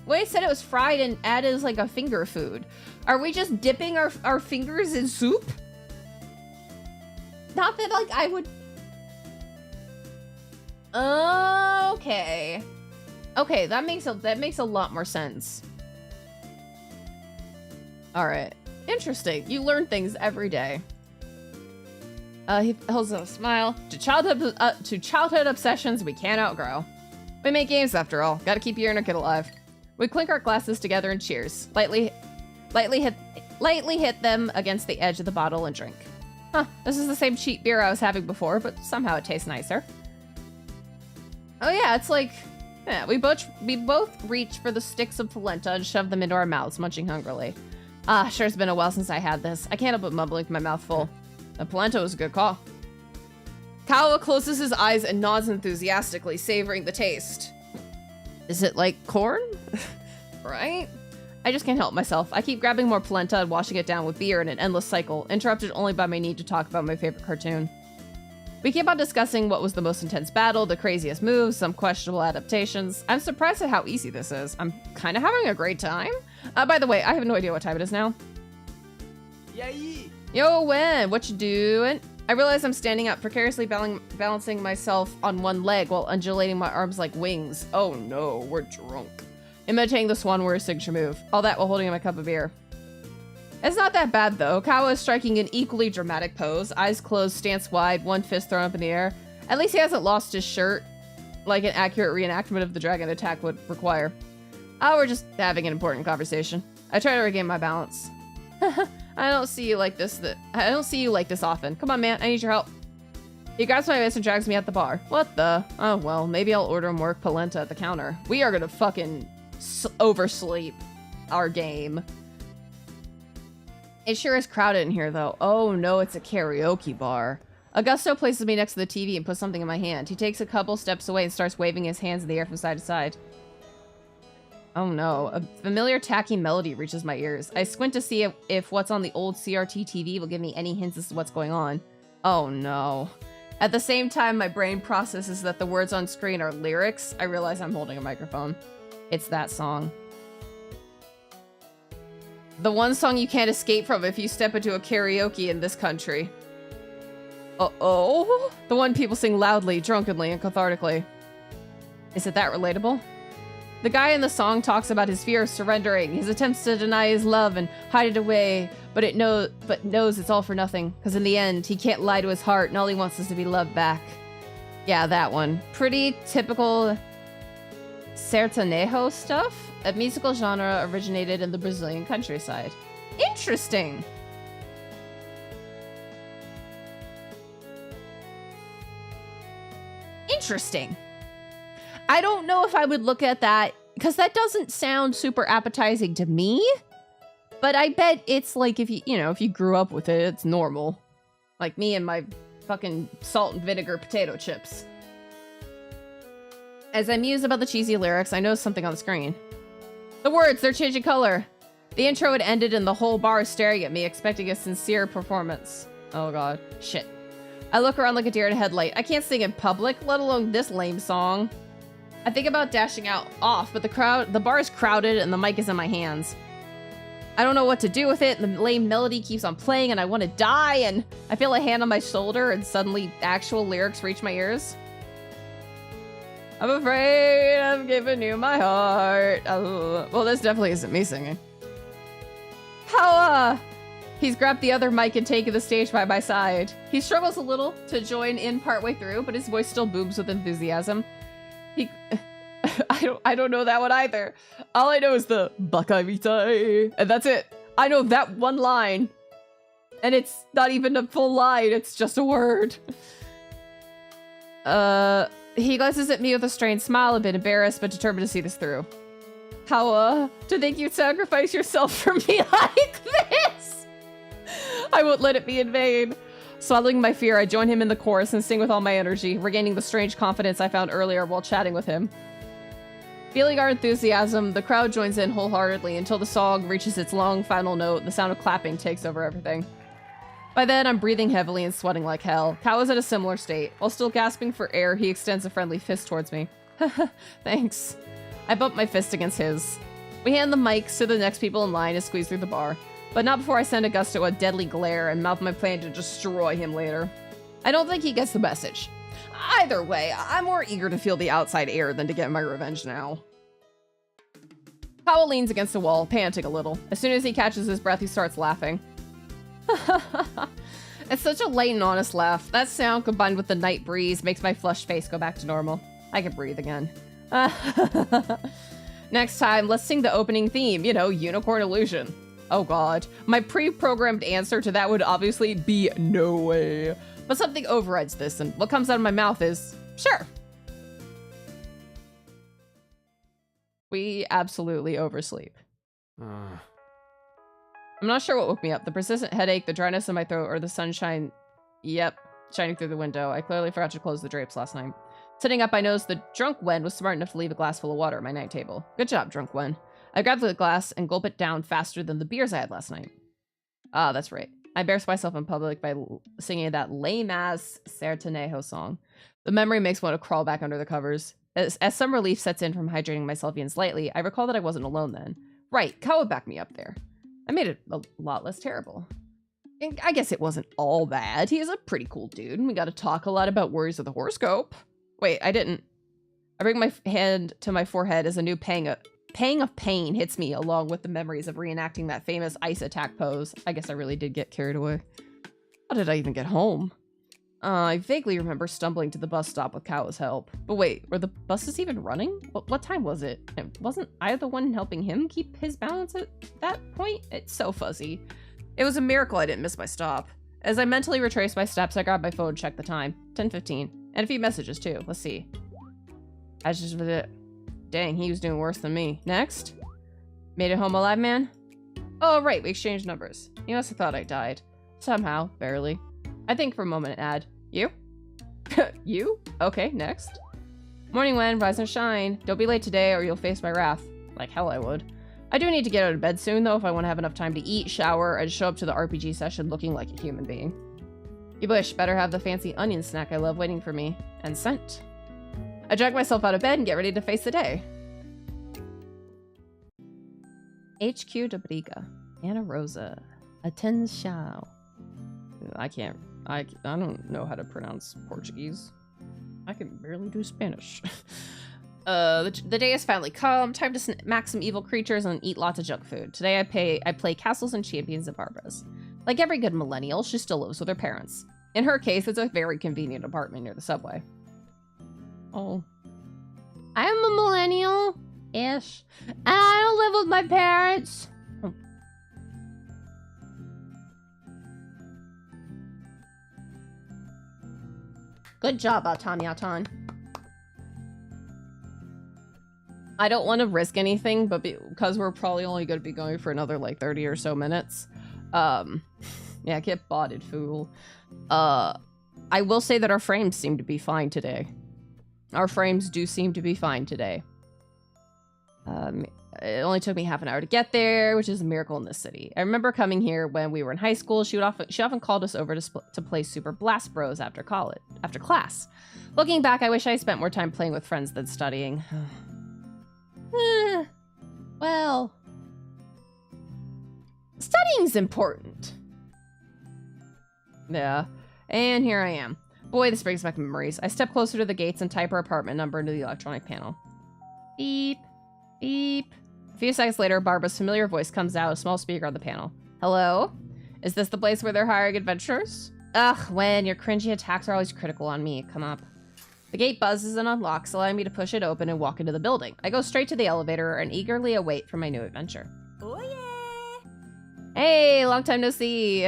Wei said it was fried and added as like a finger food. Are we just dipping our fingers in soup? Not that like I would. Okay. Okay, that makes a lot more sense. All right, interesting. You learn things every day. He holds up a smile. To childhood obsessions we can't outgrow. We make games after all. Gotta keep your inner kid alive. We clink our glasses together and cheers. Lightly hit them against the edge of the bottle and drink. Huh, this is the same cheap beer I was having before, but somehow it tastes nicer. Oh yeah, it's like, yeah, we both reach for the sticks of polenta and shove them into our mouths, munching hungrily. Ah, sure it's been a while since I had this. I can't help but mumbling with my mouth full. The polenta was a good call. Kawa closes his eyes and nods enthusiastically, savoring the taste. Is it like corn? Right? I just can't help myself. I keep grabbing more polenta and washing it down with beer in an endless cycle, interrupted only by my need to talk about my favorite cartoon. We keep on discussing what was the most intense battle, the craziest moves, some questionable adaptations. I'm surprised at how easy this is. I'm kind of having a great time. By the way, I have no idea what time it is now. Yay! Yo, Wen, what you doing? I realize I'm standing up, precariously balancing myself on one leg while undulating my arms like wings. Oh no, we're drunk. Imitating the Swan Warrior signature move. All that while holding my cup of beer. It's not that bad though. Kawa is striking an equally dramatic pose. Eyes closed, stance wide, one fist thrown up in the air. At least he hasn't lost his shirt, like an accurate reenactment of the dragon attack would require. Oh, we're just having an important conversation. I try to regain my balance. I don't see you like this often. Come on, man, I need your help. He grabs my wrist and drags me at the bar. What the? Oh, well, maybe I'll order more polenta at the counter. We are gonna fucking oversleep our game. It sure is crowded in here, though. Oh, no, it's a karaoke bar. Augusto places me next to the TV and puts something in my hand. He takes a couple steps away and starts waving his hands in the air from side to side. Oh no, a familiar tacky melody reaches my ears. I squint to see if what's on the old CRT TV will give me any hints as to what's going on. Oh no. At the same time my brain processes that the words on screen are lyrics, I realize I'm holding a microphone. It's that song. The one song you can't escape from if you step into a karaoke in this country. Uh-oh? The one people sing loudly, drunkenly, and cathartically. Is it that relatable? The guy in the song talks about his fear of surrendering, his attempts to deny his love and hide it away, but knows it's all for nothing, because in the end, he can't lie to his heart, and all he wants is to be loved back. Yeah, that one. Pretty typical sertanejo stuff. A musical genre originated in the Brazilian countryside. Interesting! Interesting. I don't know if I would look at that, because that doesn't sound super appetizing to me. But I bet it's like if you grew up with it, it's normal. Like me and my fucking salt and vinegar potato chips. As I muse about the cheesy lyrics, I notice something on the screen. The words, they're changing color. The intro had ended and the whole bar is staring at me, expecting a sincere performance. Oh god. Shit. I look around like a deer in a headlight. I can't sing in public, let alone this lame song. I think about dashing off, but the bar is crowded and the mic is in my hands. I don't know what to do with it, and the lame melody keeps on playing and I want to die, and I feel a hand on my shoulder and suddenly actual lyrics reach my ears. I'm afraid I've given you my heart. Oh, well, this definitely isn't me singing. How, He's grabbed the other mic and taken the stage by my side. He struggles a little to join in partway through, but his voice still booms with enthusiasm. I don't know that one either. All I know is the Bakavitai, and that's it. I know that one line. And it's not even a full line, it's just a word. He glances at me with a strained smile, a bit embarrassed, but determined to see this through. How, to think you'd sacrifice yourself for me like this? I won't let it be in vain. Swallowing my fear, I join him in the chorus and sing with all my energy, regaining the strange confidence I found earlier while chatting with him. Feeling our enthusiasm, the crowd joins in wholeheartedly until the song reaches its long final note. The sound of clapping takes over everything. By then, I'm breathing heavily and sweating like hell. Kao is at a similar state. While still gasping for air, he extends a friendly fist towards me. Thanks. I bump my fist against his. We hand the mics to the next people in line and squeeze through the bar. But not before I send Augusto a deadly glare and mouth my plan to destroy him later. I don't think he gets the message. Either way, I'm more eager to feel the outside air than to get my revenge now. Kao leans against a wall, panting a little. As soon as he catches his breath, he starts laughing. It's such a light and honest laugh. That sound, combined with the night breeze, makes my flushed face go back to normal. I can breathe again. Next time, let's sing the opening theme. You know, Unicorn Illusion. Oh god. My pre-programmed answer to that would obviously be no way. But something overrides this, and what comes out of my mouth is, sure. We absolutely oversleep. I'm not sure what woke me up. The persistent headache, the dryness in my throat, or the sunshine. Yep, shining through the window. I clearly forgot to close the drapes last night. Sitting up, I noticed the drunk Wen was smart enough to leave a glass full of water at my night table. Good job, drunk Wen. I grabbed the glass and gulped it down faster than the beers I had last night. Ah, that's right. I embarrassed myself in public by singing that lame-ass Sertanejo song. The memory makes me want to crawl back under the covers. As some relief sets in from hydrating myself even slightly, I recall that I wasn't alone then. Right, Kao would back me up there. I made it a lot less terrible. And I guess it wasn't all bad. He is a pretty cool dude, and we got to talk a lot about worries of the horoscope. Wait, I didn't. I bring my hand to my forehead as a new pang of pain hits me, along with the memories of reenacting that famous ice attack pose. I guess I really did get carried away. How did I even get home? I vaguely remember stumbling to the bus stop with Kao's help. But wait, were the buses even running? What time was it? Wasn't I the one helping him keep his balance at that point? It's so fuzzy. It was a miracle I didn't miss my stop. As I mentally retraced my steps, I grabbed my phone and checked the time. 10:15. And a few messages too. Let's see. I just was it. Dang, he was doing worse than me. Next. Made it home alive, man? Oh, right, we exchanged numbers. You must have thought I died. Somehow, barely. I think for a moment and add, you? You? Okay, next. Morning, Wen, rise and shine. Don't be late today or you'll face my wrath. Like hell I would. I do need to get out of bed soon, though, if I want to have enough time to eat, shower, and show up to the RPG session looking like a human being. You better have the fancy onion snack I love waiting for me. And scent. I drag myself out of bed and get ready to face the day. HQ de Briga. Ana Rosa. Atenção. I don't know how to pronounce Portuguese. I can barely do Spanish. The day has finally come. Time to smack some evil creatures and eat lots of junk food. Today I play Castles and Champions of Barbara's. Like every good millennial, she still lives with her parents. In her case, it's a very convenient apartment near the subway. Oh. I'm a millennial-ish. And I don't live with my parents. Oh. Good job, Atan. I don't want to risk anything, but because we're probably only going to be going for another, like, 30 or so minutes. Yeah, get botted, fool. I will say that our frames seem to be fine today. Our frames do seem to be fine today. It only took me half an hour to get there, which is a miracle in this city. I remember coming here when we were in high school. She often called us over to play Super Blast Bros after class. Looking back, I wish I spent more time playing with friends than studying. Well, studying's important. Yeah, and here I am. Boy, this brings back memories. I step closer to the gates and type her apartment number into the electronic panel. Beep, beep. A few seconds later, Barbara's familiar voice comes out, a small speaker on the panel. Hello? Is this the place where they're hiring adventurers? Ugh, Wen, your cringy attacks are always critical on me. Come up. The gate buzzes and unlocks, allowing me to push it open and walk into the building. I go straight to the elevator and eagerly await for my new adventure. Oh yeah! Hey, long time no see!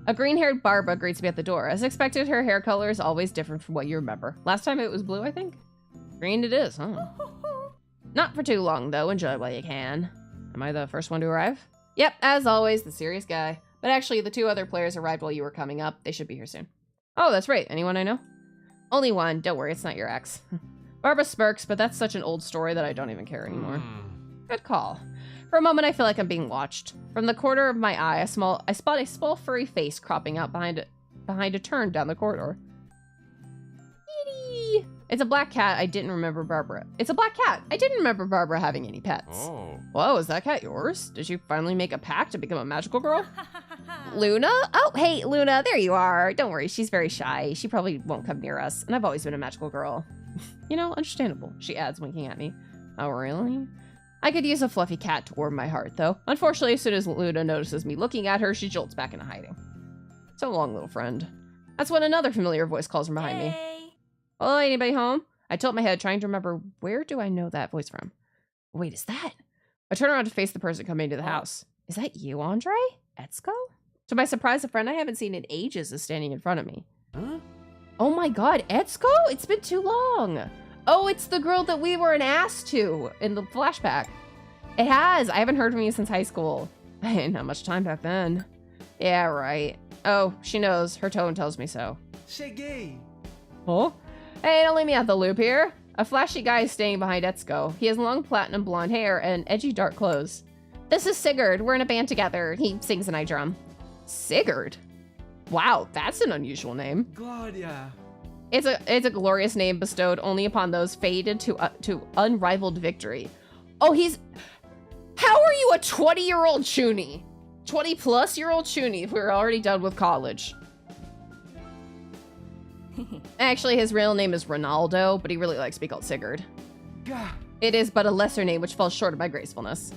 A green-haired Barbara greets me at the door. As expected, her hair color is always different from what you remember. Last time it was blue, I think? Green it is, huh? Not for too long, though. Enjoy while you can. Am I the first one to arrive? Yep, as always, the serious guy. But actually, the 2 other players arrived while you were coming up. They should be here soon. Oh, that's right. Anyone I know? Only one. Don't worry, it's not your ex. Barbara smirks, but that's such an old story that I don't even care anymore. Good call. For a moment, I feel like I'm being watched. From the corner of my eye, I spot a small furry face cropping out behind a turn down the corridor. Kitty! It's a black cat. I didn't remember Barbara. It's a black cat. I didn't remember Barbara having any pets. Oh. Whoa, is that cat yours? Did you finally make a pact to become a magical girl? Luna? Oh, hey, Luna, there you are. Don't worry, she's very shy. She probably won't come near us, and I've always been a magical girl. You know, understandable, she adds, winking at me. Oh, really? I could use a fluffy cat to warm my heart, though. Unfortunately, as soon as Luna notices me looking at her, she jolts back into hiding. So long, little friend. That's when another familiar voice calls from behind me. Oh, anybody home? I tilt my head, trying to remember, where do I know that voice from? Wait, is that? I turn around to face the person coming into the house. Is that you, Andre? Etsuko? To my surprise, a friend I haven't seen in ages is standing in front of me. Huh? Oh my god, Etsuko? It's been too long. Oh, it's the girl that we were an ass to in the flashback. It has. I haven't heard from you since high school. I didn't have much time back then. Yeah, right. Oh, she knows. Her tone tells me so. Cheguei. Huh? Hey, don't leave me out the loop here. A flashy guy is standing behind Etsuko. He has long platinum blonde hair and edgy dark clothes. This is Sigurd. We're in a band together. He sings and I drum. Sigurd? Wow, that's an unusual name. Glória. It's a glorious name bestowed only upon those fated to unrivaled victory. Oh, how are you a 20-year-old chuny? 20-plus-year-old chuny if we were already done with college. Actually, his real name is Ronaldo, but he really likes to be called Sigurd. Gah. It is but a lesser name which falls short of my gracefulness.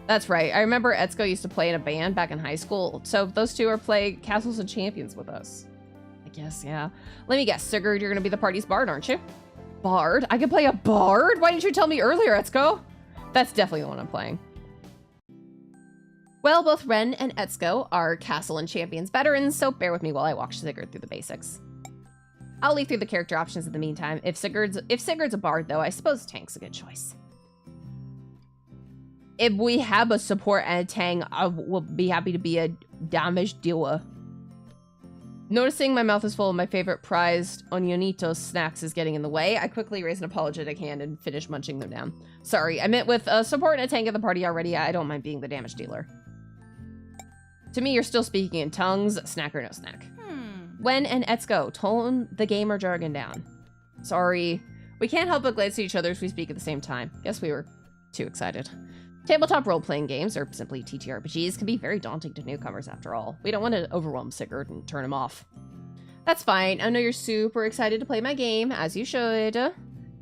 That's right. I remember Etsuko used to play in a band back in high school, so those two are playing Castles and Champions with us. I guess, yeah. Let me guess, Sigurd, you're gonna be the party's bard, aren't you? Bard? I can play a bard? Why didn't you tell me earlier, Etsuko? That's definitely the one I'm playing. Well, both Ren and Etsuko are Castle and Champions veterans, so bear with me while I walk Sigurd through the basics. I'll leaf through the character options in the meantime. If Sigurd's a bard, though, I suppose Tank's a good choice. If we have a support and a tank, I will be happy to be a damage dealer. Noticing my mouth is full of my favorite prized Onionitos snacks is getting in the way, I quickly raise an apologetic hand and finish munching them down. Sorry, I meant with a support and a tank at the party already, I don't mind being the damage dealer. To me, you're still speaking in tongues, snack or no snack. Wen and Etsuko, tone the gamer jargon down. Sorry. We can't help but glance at each other as we speak at the same time. Guess we were too excited. Tabletop role-playing games, or simply TTRPGs, can be very daunting to newcomers after all. We don't want to overwhelm Sigurd and turn him off. That's fine. I know you're super excited to play my game, as you should.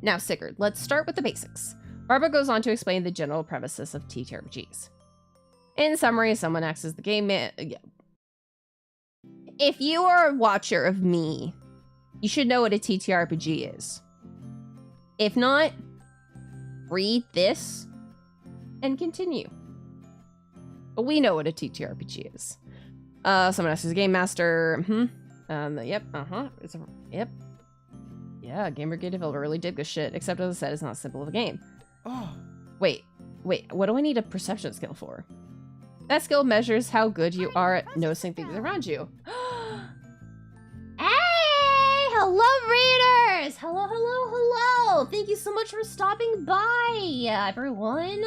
Now, Sigurd, let's start with the basics. Barbara goes on to explain the general premises of TTRPGs. In summary, someone acts as the game man. If you are a watcher of me, you should know what a TTRPG is. If not, read this and continue. But we know what a TTRPG is. Someone else is a game master. Yep. Yep. Yeah, gamer game developer really did this shit. Except as I said, it's not simple of a game. Oh. Wait. What do I need a perception skill for? That skill measures how good you are at noticing things around you. Hey! Hello, readers! Hello! Thank you so much for stopping by, everyone.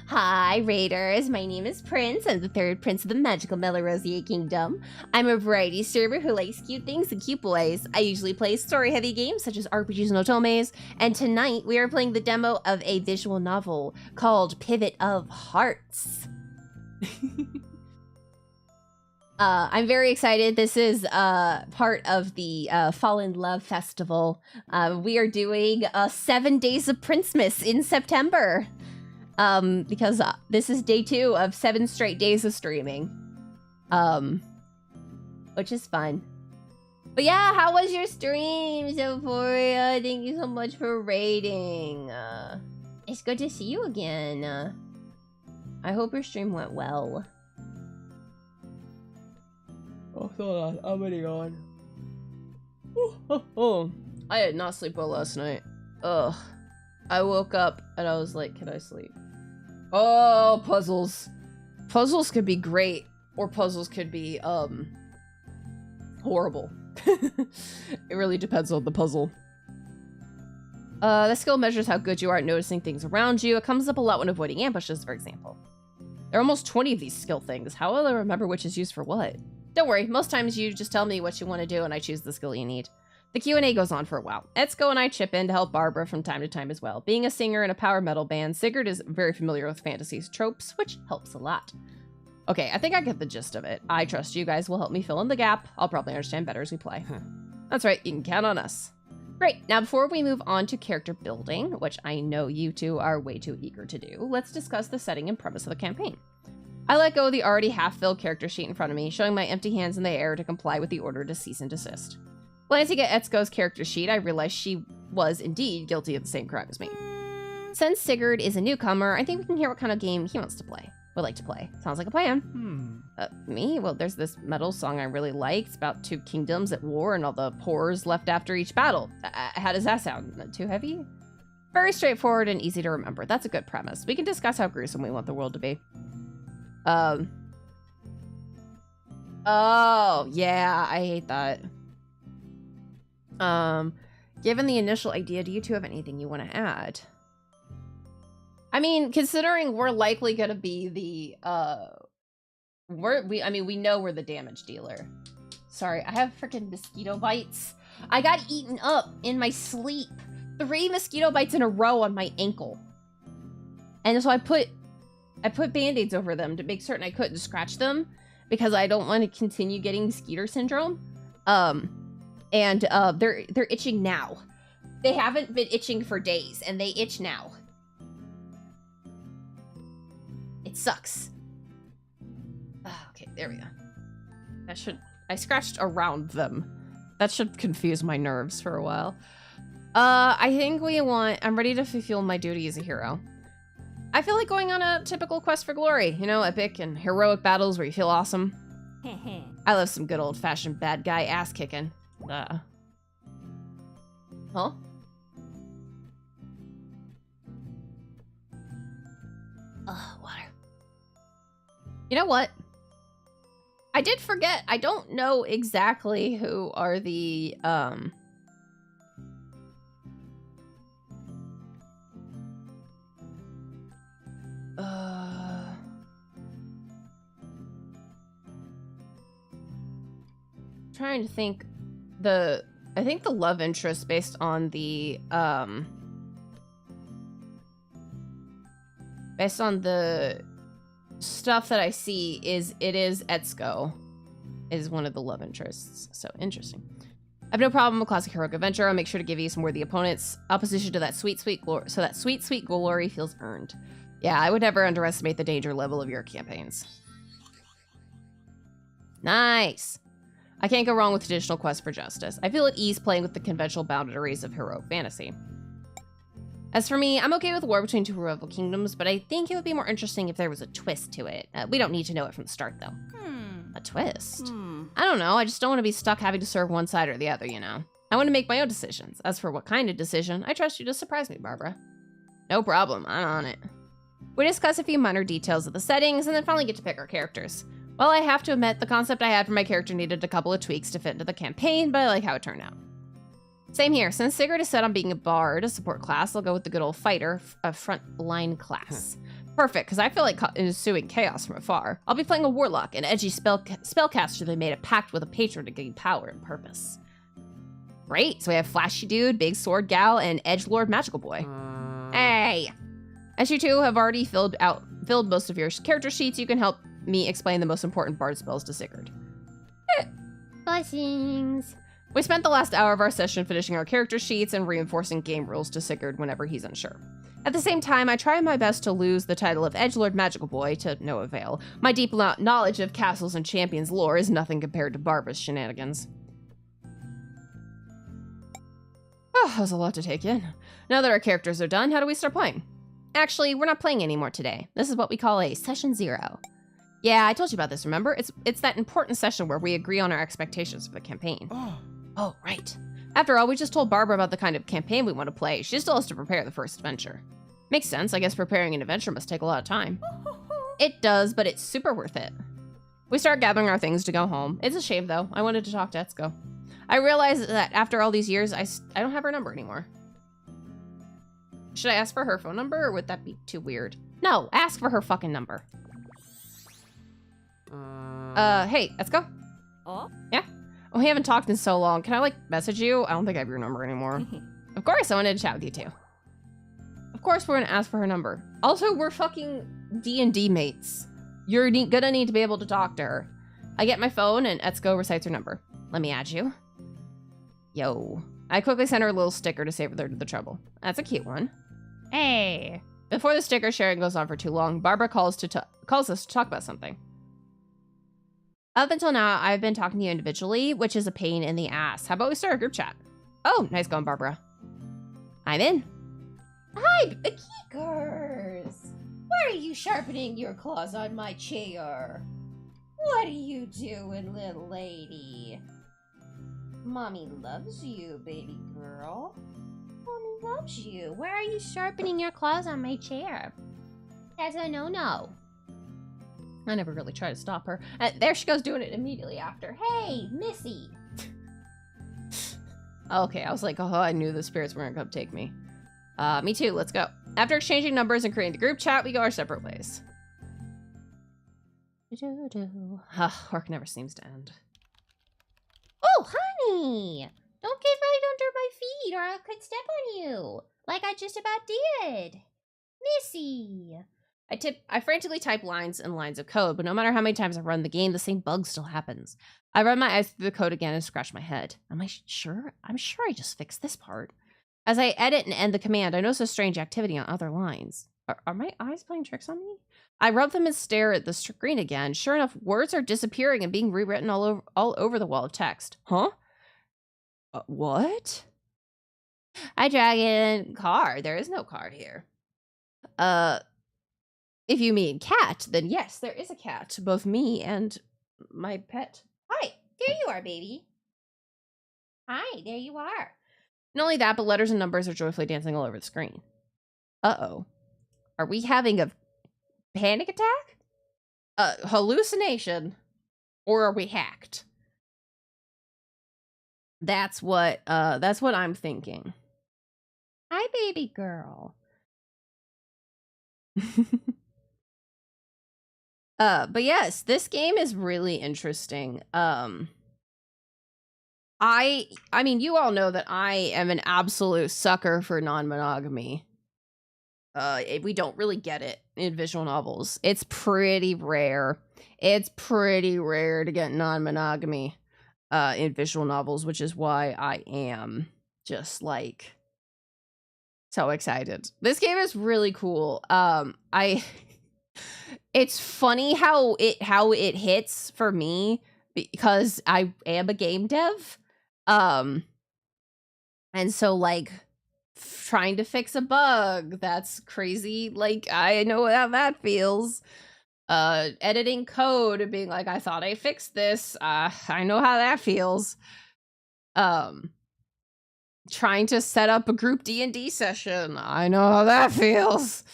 Hi, raiders. My name is Prince. I'm the third prince of the magical Melrosier Kingdom. I'm a variety server who likes cute things and cute boys. I usually play story-heavy games such as RPGs and otomes, and tonight we are playing the demo of a visual novel called Pivot of Hearts. I'm very excited. This is part of the Fall in Love Festival. We are doing 7 days of Princemas in September. Because this is day 2 of 7 straight days of streaming. Which is fun. But yeah, how was your stream, Sophoria? Thank you so much for raiding. It's good to see you again. I hope your stream went well. Oh, hold on. I'm already on. Oh, I did not sleep well last night. Ugh. I woke up and I was like, can I sleep? Oh, puzzles. Puzzles could be great, or puzzles could be, horrible. It really depends on the puzzle. The skill measures how good you are at noticing things around you. It comes up a lot when avoiding ambushes, for example. There are almost 20 of these skill things. How will I remember which is used for what? Don't worry, most times you just tell me what you want to do and I choose the skill you need. The Q&A goes on for a while. Etsuko and I chip in to help Barbara from time to time as well. Being a singer in a power metal band, Sigurd is very familiar with fantasy's tropes, which helps a lot. Okay, I think I get the gist of it. I trust you guys will help me fill in the gap. I'll probably understand better as we play. That's right, you can count on us. Great, now before we move on to character building, which I know you two are way too eager to do, let's discuss the setting and premise of the campaign. I let go of the already half-filled character sheet in front of me, showing my empty hands in the air to comply with the order to cease and desist. Glancing at Etsuko's character sheet, I realized she was indeed guilty of the same crime as me. Since Sigurd is a newcomer, I think we can hear what kind of game he wants to play. Would like to play. Sounds like a plan. Me? Well, there's this metal song I really like. It's about two kingdoms at war and all the horrors left after each battle. How does that sound? Too heavy? Very straightforward and easy to remember. That's a good premise. We can discuss how gruesome we want the world to be. Oh, yeah, I hate that. Given the initial idea, do you two have anything you want to add? I mean, considering we're likely gonna be the, we know we're the damage dealer. Sorry, I have freaking mosquito bites. I got eaten up in my sleep. 3 mosquito bites in a row on my ankle. And so I put Band-Aids over them to make certain I couldn't scratch them because I don't want to continue getting Skeeter syndrome. They're itching now. They haven't been itching for days, and they itch now. It sucks. Oh, okay, there we go. I scratched around them. That should confuse my nerves for a while. I think I'm ready to fulfill my duty as a hero. I feel like going on a typical quest for glory. You know, epic and heroic battles where you feel awesome. I love some good old-fashioned bad guy ass-kicking. Huh? Water. You know what? I did forget. I don't know exactly who are the, trying to think. I think the love interest based on the, based on the stuff that I see is Etsuko is one of the love interests. So interesting. I have no problem with classic heroic adventure. I'll make sure to give you some worthy opponents. Opposition to that sweet glory, so that sweet glory feels earned. Yeah, I would never underestimate the danger level of your campaigns. Nice. I can't go wrong with traditional quests for justice. I feel at ease playing with the conventional boundaries of heroic fantasy. As for me, I'm okay with war between 2 rival kingdoms, but I think it would be more interesting if there was a twist to it. We don't need to know it from the start, though. A twist? I don't know, I just don't want to be stuck having to serve one side or the other, you know? I want to make my own decisions. As for what kind of decision, I trust you to surprise me, Barbara. No problem, I'm on it. We discuss a few minor details of the settings, and then finally get to pick our characters. Well, I have to admit, the concept I had for my character needed a couple of tweaks to fit into the campaign, but I like how it turned out. Same here. Since Sigurd is set on being a bard, a support class, I'll go with the good old fighter, a front-line class. Perfect, because I feel like ensuing chaos from afar. I'll be playing a warlock, an edgy spellcaster that made a pact with a patron to gain power and purpose. Great, so we have Flashy Dude, Big Sword Gal, and Edgelord Magical Boy. Hey! As you two have already filled most of your character sheets, you can help me explain the most important bard spells to Sigurd. Blessings. We spent the last hour of our session finishing our character sheets and reinforcing game rules to Sigurd whenever he's unsure. At the same time, I try my best to lose the title of Edgelord Magical Boy to no avail. My deep knowledge of castles and champions lore is nothing compared to Barbara's shenanigans. Oh, that was a lot to take in. Now that our characters are done, how do we start playing? Actually, we're not playing anymore today. This is what we call a Session 0. Yeah, I told you about this, remember? It's that important session where we agree on our expectations for the campaign. Oh, right. After all, we just told Barbara about the kind of campaign we want to play. She still has to prepare the first adventure. Makes sense. I guess preparing an adventure must take a lot of time. It does, but it's super worth it. We start gathering our things to go home. It's a shame, though. I wanted to talk to Etsuko. I realized that after all these years, I don't have her number anymore. Should I ask for her phone number, or would that be too weird? No, ask for her fucking number. Hey, Etsuko? Oh? Yeah? Oh, we haven't talked in so long. Can I, like, message you? I don't think I have your number anymore. Of course, I wanted to chat with you, too. Of course, we're gonna ask for her number. Also, we're fucking D&D mates. You're gonna need to be able to talk to her. I get my phone, and Etsuko recites her number. Let me add you. Yo. I quickly sent her a little sticker to save her the trouble. That's a cute one. Hey. Before the sticker sharing goes on for too long, Barbara calls us to talk about something. Up until now, I've been talking to you individually, which is a pain in the ass. How about we start a group chat? Oh, nice going, Barbara. I'm in. Hi, Geekers. Why are you sharpening your claws on my chair? What are you doing, little lady? Mommy loves you, baby girl. Mommy loves you. Why are you sharpening your claws on my chair? That's a no-no. I never really try to stop her. There she goes doing it immediately after. Hey, Missy. Okay, I was like, oh, I knew the spirits weren't gonna take me. Me too, let's go. After exchanging numbers and creating the group chat, we go our separate ways. Work never seems to end. Oh, honey! Don't get right under my feet or I could step on you, like I just about did. Missy! I frantically type lines and lines of code, but no matter how many times I run the game, the same bug still happens. I run my eyes through the code again and scratch my head. Am I sure? I'm sure I just fixed this part. As I edit and end the command, I notice a strange activity on other lines. Are my eyes playing tricks on me? I rub them and stare at the screen again. Sure enough, words are disappearing and being rewritten all over the wall of text. Huh? What? I drag in car. There is no car here. If you mean cat, then yes, there is a cat. Both me and my pet. Hi, there you are, baby. Hi, there you are. Not only that, but letters and numbers are joyfully dancing all over the screen. Uh-oh. Are we having a panic attack? Hallucination? Or are we hacked? That's what I'm thinking. Hi, baby girl. But yes, this game is really interesting. I mean, you all know that I am an absolute sucker for non-monogamy. We don't really get it in visual novels. It's pretty rare. It's pretty rare to get non-monogamy in visual novels, which is why I am just like so excited. This game is really cool. It's funny how it hits for me because I am a game dev. And so like trying to fix a bug, that's crazy. Like I know how that feels. Editing code and being like, I thought I fixed this. I know how that feels. Trying to set up a group D&D session. I know how that feels.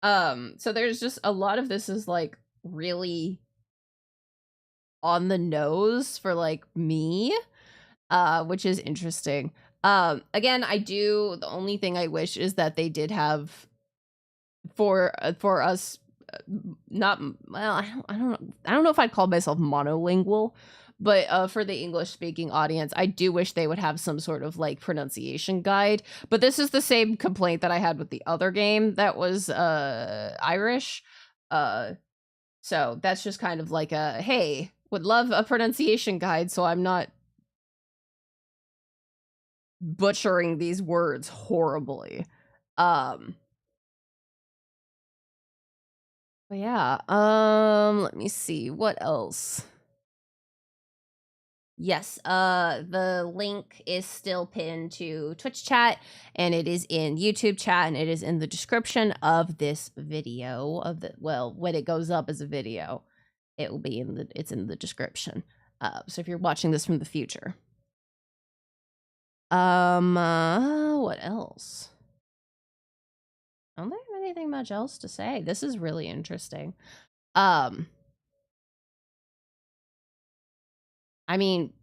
So there's just a lot of this is like really on the nose for like me, which is interesting. Again, the only thing I wish is that they did have for us, not, well, I don't know if I'd call myself monolingual, but for the English speaking audience, I do wish they would have some sort of like pronunciation guide. But this is the same complaint that I had with the other game that was Irish. So that's just kind of like a, hey, would love a pronunciation guide so I'm not butchering these words horribly. But yeah, let me see what else. Yes, the link is still pinned to Twitch chat, and it is in YouTube chat, and it is in the description of this video well, when it goes up as a video, it will be it's in the description. So if you're watching this from the future. What else? I don't think I have anything much else to say. This is really interesting. I mean,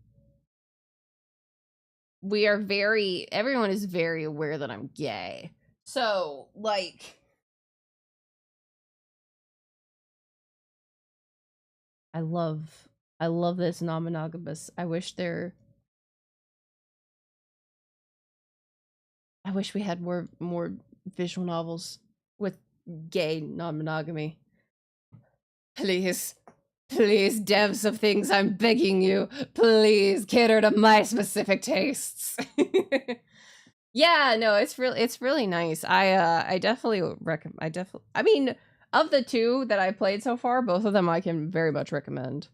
everyone is very aware that I'm gay. So, like, I love this non-monogamous. I wish we had more visual novels with gay non-monogamy. Please, devs of things, I'm begging you, please cater to my specific tastes. Yeah, no, it's really nice. I definitely recommend. I mean, of the two that I played so far, both of them I can very much recommend.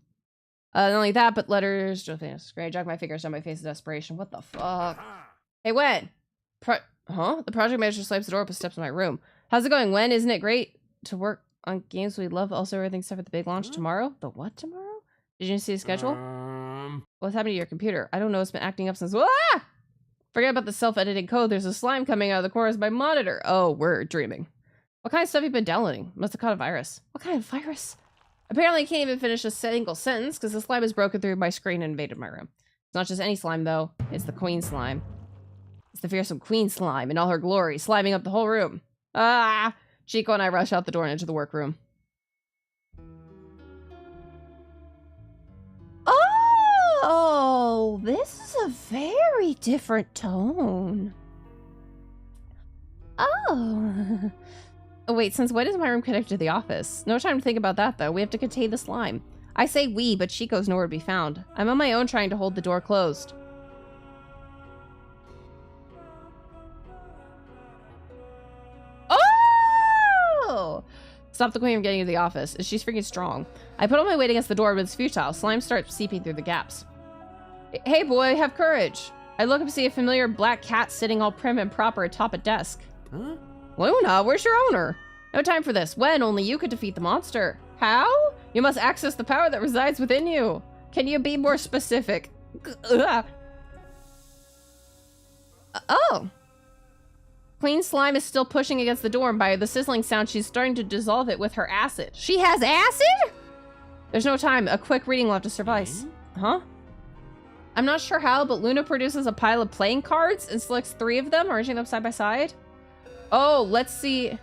Not only that, but letters, just great. Jog my fingers down my face of desperation. What the fuck? Hey, Wen. The project manager swipes the door, but steps in my room. How's it going, Wen? Isn't it great to work on games we love? Also, everything stuff at the big launch tomorrow. The what tomorrow? Did you see the schedule? What's happening to your computer? I don't know. It's been acting up since. Ah! Forget about the self-editing code. There's a slime coming out of the corners of my monitor. Oh, we're dreaming. What kind of stuff have you been downloading? Must have caught a virus. What kind of virus? Apparently, I can't even finish a single sentence because the slime has broken through my screen and invaded my room. It's not just any slime, though. It's the queen slime. It's the fearsome queen slime in all her glory, sliming up the whole room. Ah! Chico and I rush out the door and enter the workroom. Oh, this is a very different tone. Oh. Oh, wait, since when is my room connected to the office? No time to think about that, though. We have to contain the slime. I say we, but Chico's nowhere to be found. I'm on my own trying to hold the door closed. Oh! Stop the queen from getting into the office. She's freaking strong. I put all my weight against the door, but it's futile. Slime starts seeping through the gaps. Hey, boy, have courage. I look up to see a familiar black cat sitting all prim and proper atop a desk. Huh? Luna, where's your owner? No time for this. When only you could defeat the monster. How? You must access the power that resides within you. Can you be more specific? Oh. Queen Slime is still pushing against the door, and by the sizzling sound, she's starting to dissolve it with her acid. She has acid? There's no time. A quick reading will have to suffice. Huh? I'm not sure how, but Luna produces a pile of playing cards and selects 3 of them, arranging them side by side. Oh, let's see.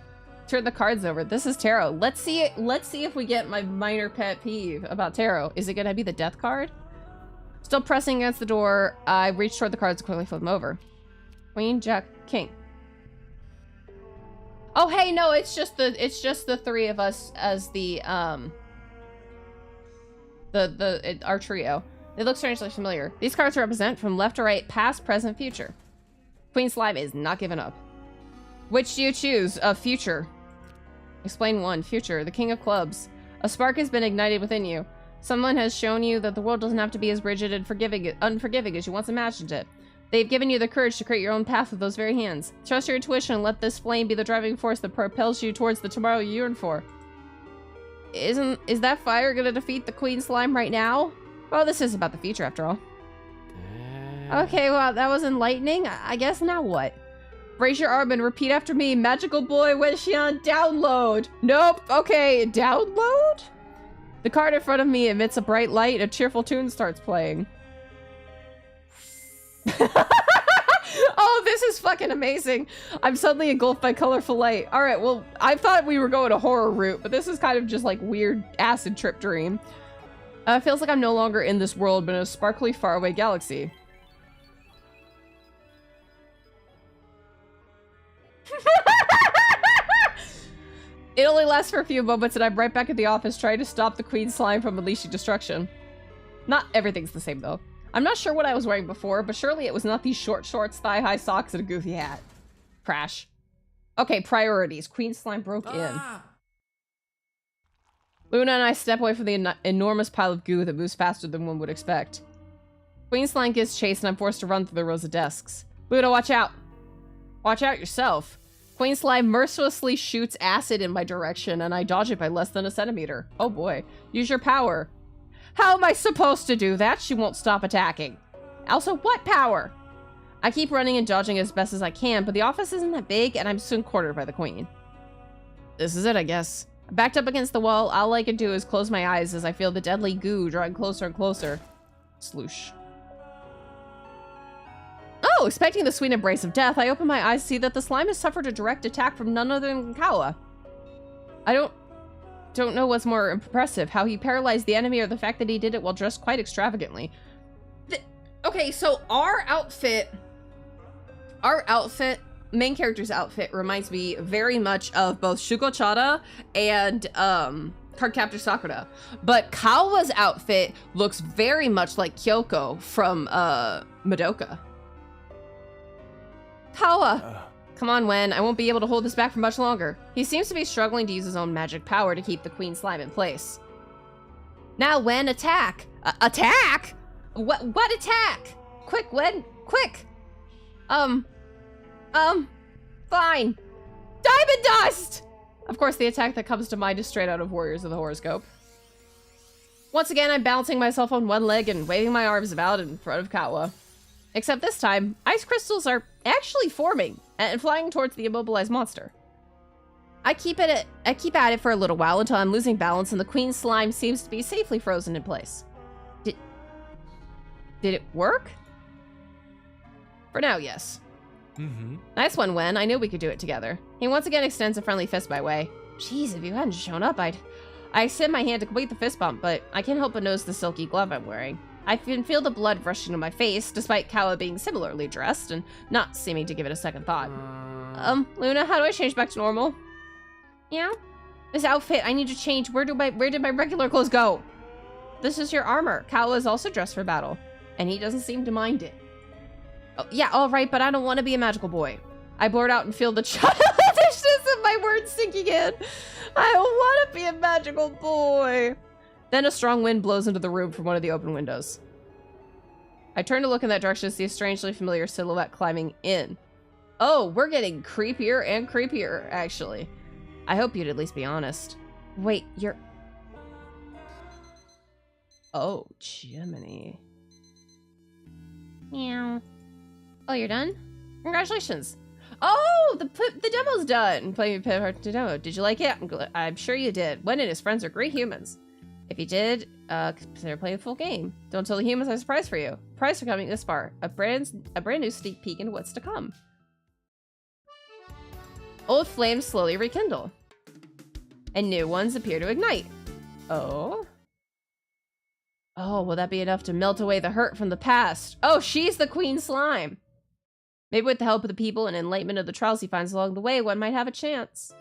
Turn the cards over. This is tarot. Let's see if we get my minor pet peeve about tarot. Is it gonna be the death card? Still pressing against the door, I reach toward the cards and quickly flip them over. Queen, Jack, King. Oh, hey, no, it's just the 3 of us as the our trio. They look strangely familiar. These cards represent from left to right, past, present, future. Queen Slime is not giving up. Which do you choose? Future. Explain 1. Future. The king of clubs. A spark has been ignited within you. Someone has shown you that the world doesn't have to be as rigid and unforgiving as you once imagined it. They've given you the courage to create your own path with those very hands. Trust your intuition and let this flame be the driving force that propels you towards the tomorrow you yearn for. Is that fire gonna defeat the Queen Slime right now? Well, this is about the future after all. Okay, well, that was enlightening. I guess now what? Raise your arm and repeat after me. Magical boy, Wenshian, download. Nope. Okay, download? The card in front of me emits a bright light. A cheerful tune starts playing. Oh, this is fucking amazing. I'm suddenly engulfed by colorful light. All right, well, I thought we were going a horror route, but this is kind of just like weird acid trip dream. Feels like I'm no longer in this world, but in a sparkly, faraway galaxy. It only lasts for a few moments, and I'm right back at the office trying to stop the Queen Slime from unleashing destruction. Not everything's the same, though. I'm not sure what I was wearing before, but surely it was not these short shorts, thigh-high socks, and a goofy hat. Crash. Okay, priorities. Queen Slime broke in. Luna and I step away from the enormous pile of goo that moves faster than one would expect. Queen Slime gives chase, and I'm forced to run through the rows of desks. Luna, watch out! Watch out yourself. Queen Slime mercilessly shoots acid in my direction, and I dodge it by less than a centimeter. Oh boy. Use your power. How am I supposed to do that? She won't stop attacking. Also, what power? I keep running and dodging as best as I can, but the office isn't that big, and I'm soon cornered by the queen. This is it, I guess. Backed up against the wall, all I can do is close my eyes as I feel the deadly goo drawing closer and closer. Sloosh. Oh, expecting the sweet embrace of death, I open my eyes to see that the slime has suffered a direct attack from none other than Kawa. I don't know what's more impressive, how he paralyzed the enemy or the fact that he did it while dressed quite extravagantly. Okay, so our outfit, main character's outfit reminds me very much of both Shugochara and Cardcaptor Sakura. But Kawa's outfit looks very much like Kyoko from Madoka. Kawa! Come on, Wen. I won't be able to hold this back for much longer. He seems to be struggling to use his own magic power to keep the queen slime in place. Now, Wen, attack! Attack? What attack? Quick, Wen! Quick! Fine. Diamond Dust! Of course, the attack that comes to mind is straight out of Warriors of the Horoscope. Once again, I'm balancing myself on one leg and waving my arms about in front of Kawa. Except this time, ice crystals are actually forming and flying towards the immobilized monster. I keep at it for a little while until I'm losing balance and the queen's slime seems to be safely frozen in place. Did it work? For now, yes. Nice one, Wen. I knew we could do it together. He once again extends a friendly fist my way. Jeez, if you hadn't shown up, I extend my hand to complete the fist bump, but I can't help but notice the silky glove I'm wearing. I can feel the blood rushing to my face, despite Kawa being similarly dressed and not seeming to give it a second thought. Luna, how do I change back to normal? Yeah? This outfit, I need to change. Where did my regular clothes go? This is your armor. Kawa is also dressed for battle, and he doesn't seem to mind it. Oh, yeah, all right, but I don't want to be a magical boy. I blurt out and feel the childishness of my words sinking in. I don't want to be a magical boy. Then a strong wind blows into the room from one of the open windows. I turn to look in that direction to see a strangely familiar silhouette climbing in. Oh, we're getting creepier and creepier, actually. I hope you'd at least be honest. Wait, you're... Oh, Jiminy. Meow. Oh, you're done? Congratulations. Oh, the demo's done. Playing the demo. Did you like it? I'm sure you did. Wen and his friends are great humans. If you did, consider playing the full game. Don't tell the humans I have a surprise for you. Prize for coming this far. A brand new sneak peek into what's to come. Old flames slowly rekindle. And new ones appear to ignite. Oh? Oh, will that be enough to melt away the hurt from the past? Oh, she's the queen slime. Maybe with the help of the people and enlightenment of the trials he finds along the way, one might have a chance.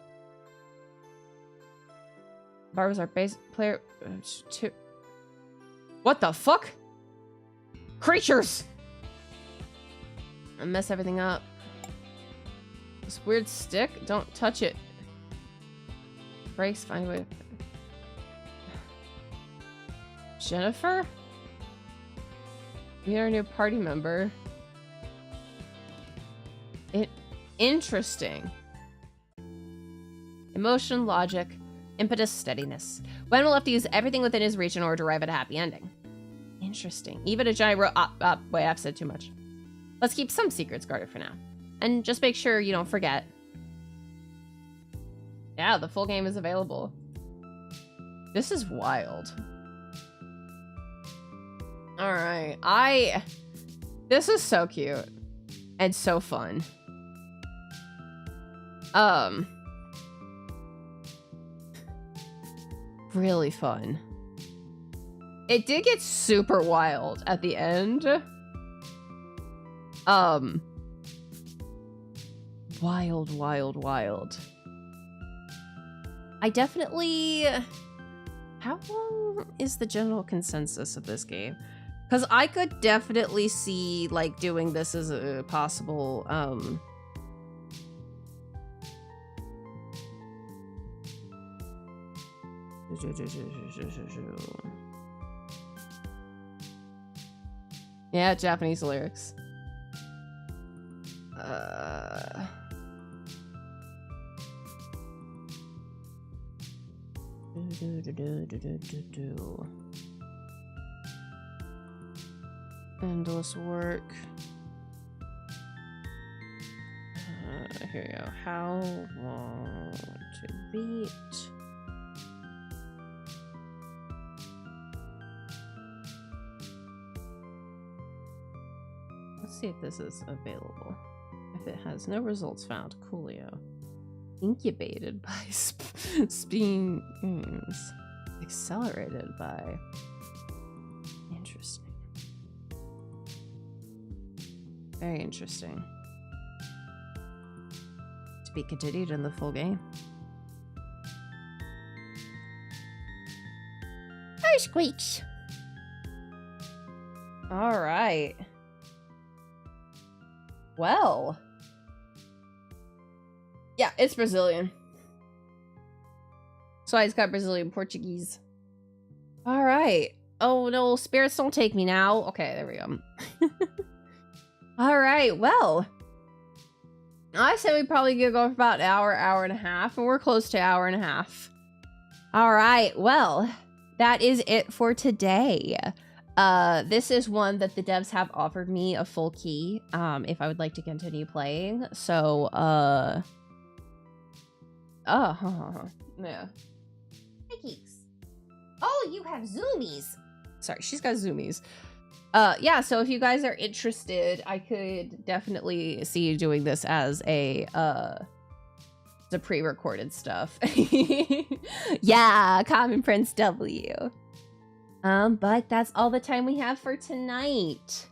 Barbara's our base player. What the fuck? Creatures! I mess everything up. This weird stick? Don't touch it. Breaks, find a way. Jennifer? Meet our new party member. Interesting. Emotion, logic, impetus, steadiness. Wen will have to use everything within his reach in order to arrive at a happy ending. Interesting. Even a giant wait, I've said too much. Let's keep some secrets guarded for now. And just make sure you don't forget. Yeah, the full game is available. This is wild. Alright, this is so cute. And so fun. Really fun. It did get super wild at the end. Wild, wild, wild. I definitely... How long is the general consensus of this game? Because I could definitely see, like, doing this as a possible, Yeah, Japanese lyrics. Endless work. Here you go. How long to beat? Let's see if this is available. If it has no results found, coolio. Incubated by Speen Games. Accelerated by. Interesting. Very interesting. To be continued in the full game. Earthquakes. All right. Well. Yeah, it's Brazilian. So I just got Brazilian Portuguese. All right. Oh no, spirits don't take me now. Okay, there we go. All right, well. I said we probably could go for about an hour, hour and a half, and we're close to an hour and a half. All right, well, that is it for today. This is one that the devs have offered me a full key, if I would like to continue playing. So, yeah. Hey, Geeks. Oh, you have zoomies. Sorry, she's got zoomies. Yeah, so if you guys are interested, I could definitely see you doing this as the pre-recorded stuff. Yeah, Common Prince W. But that's all the time we have for tonight.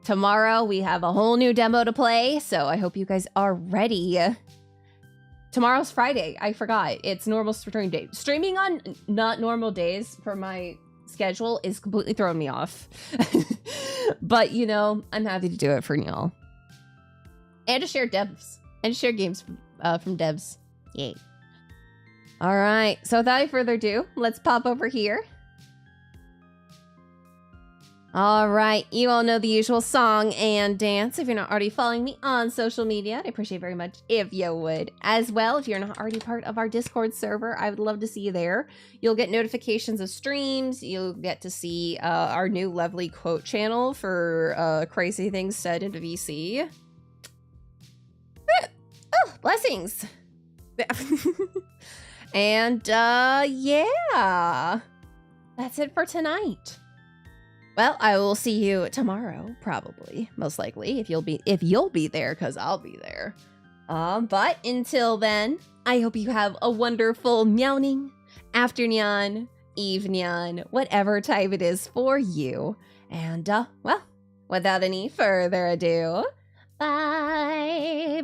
Tomorrow we have a whole new demo to play, so I hope you guys are ready. Tomorrow's Friday. I forgot. It's normal stream day. Streaming on not normal days for my schedule is completely throwing me off. But, you know, I'm happy to do it for y'all. And to share devs. And to share games from devs. Yay. All right. So without further ado, let's pop over here. All right, you all know the usual song and dance. If you're not already following me on social media, I'd appreciate very much if you would. As well, if you're not already part of our Discord server, I would love to see you there. You'll get notifications of streams. You'll get to see our new lovely quote channel for crazy things said in VC. Oh, blessings. And yeah, that's it for tonight. Well, I will see you tomorrow, probably, most likely, if you'll be there, because I'll be there. But until then, I hope you have a wonderful meowing, afternoon, evening, whatever time it is for you. And, well, without any further ado, bye!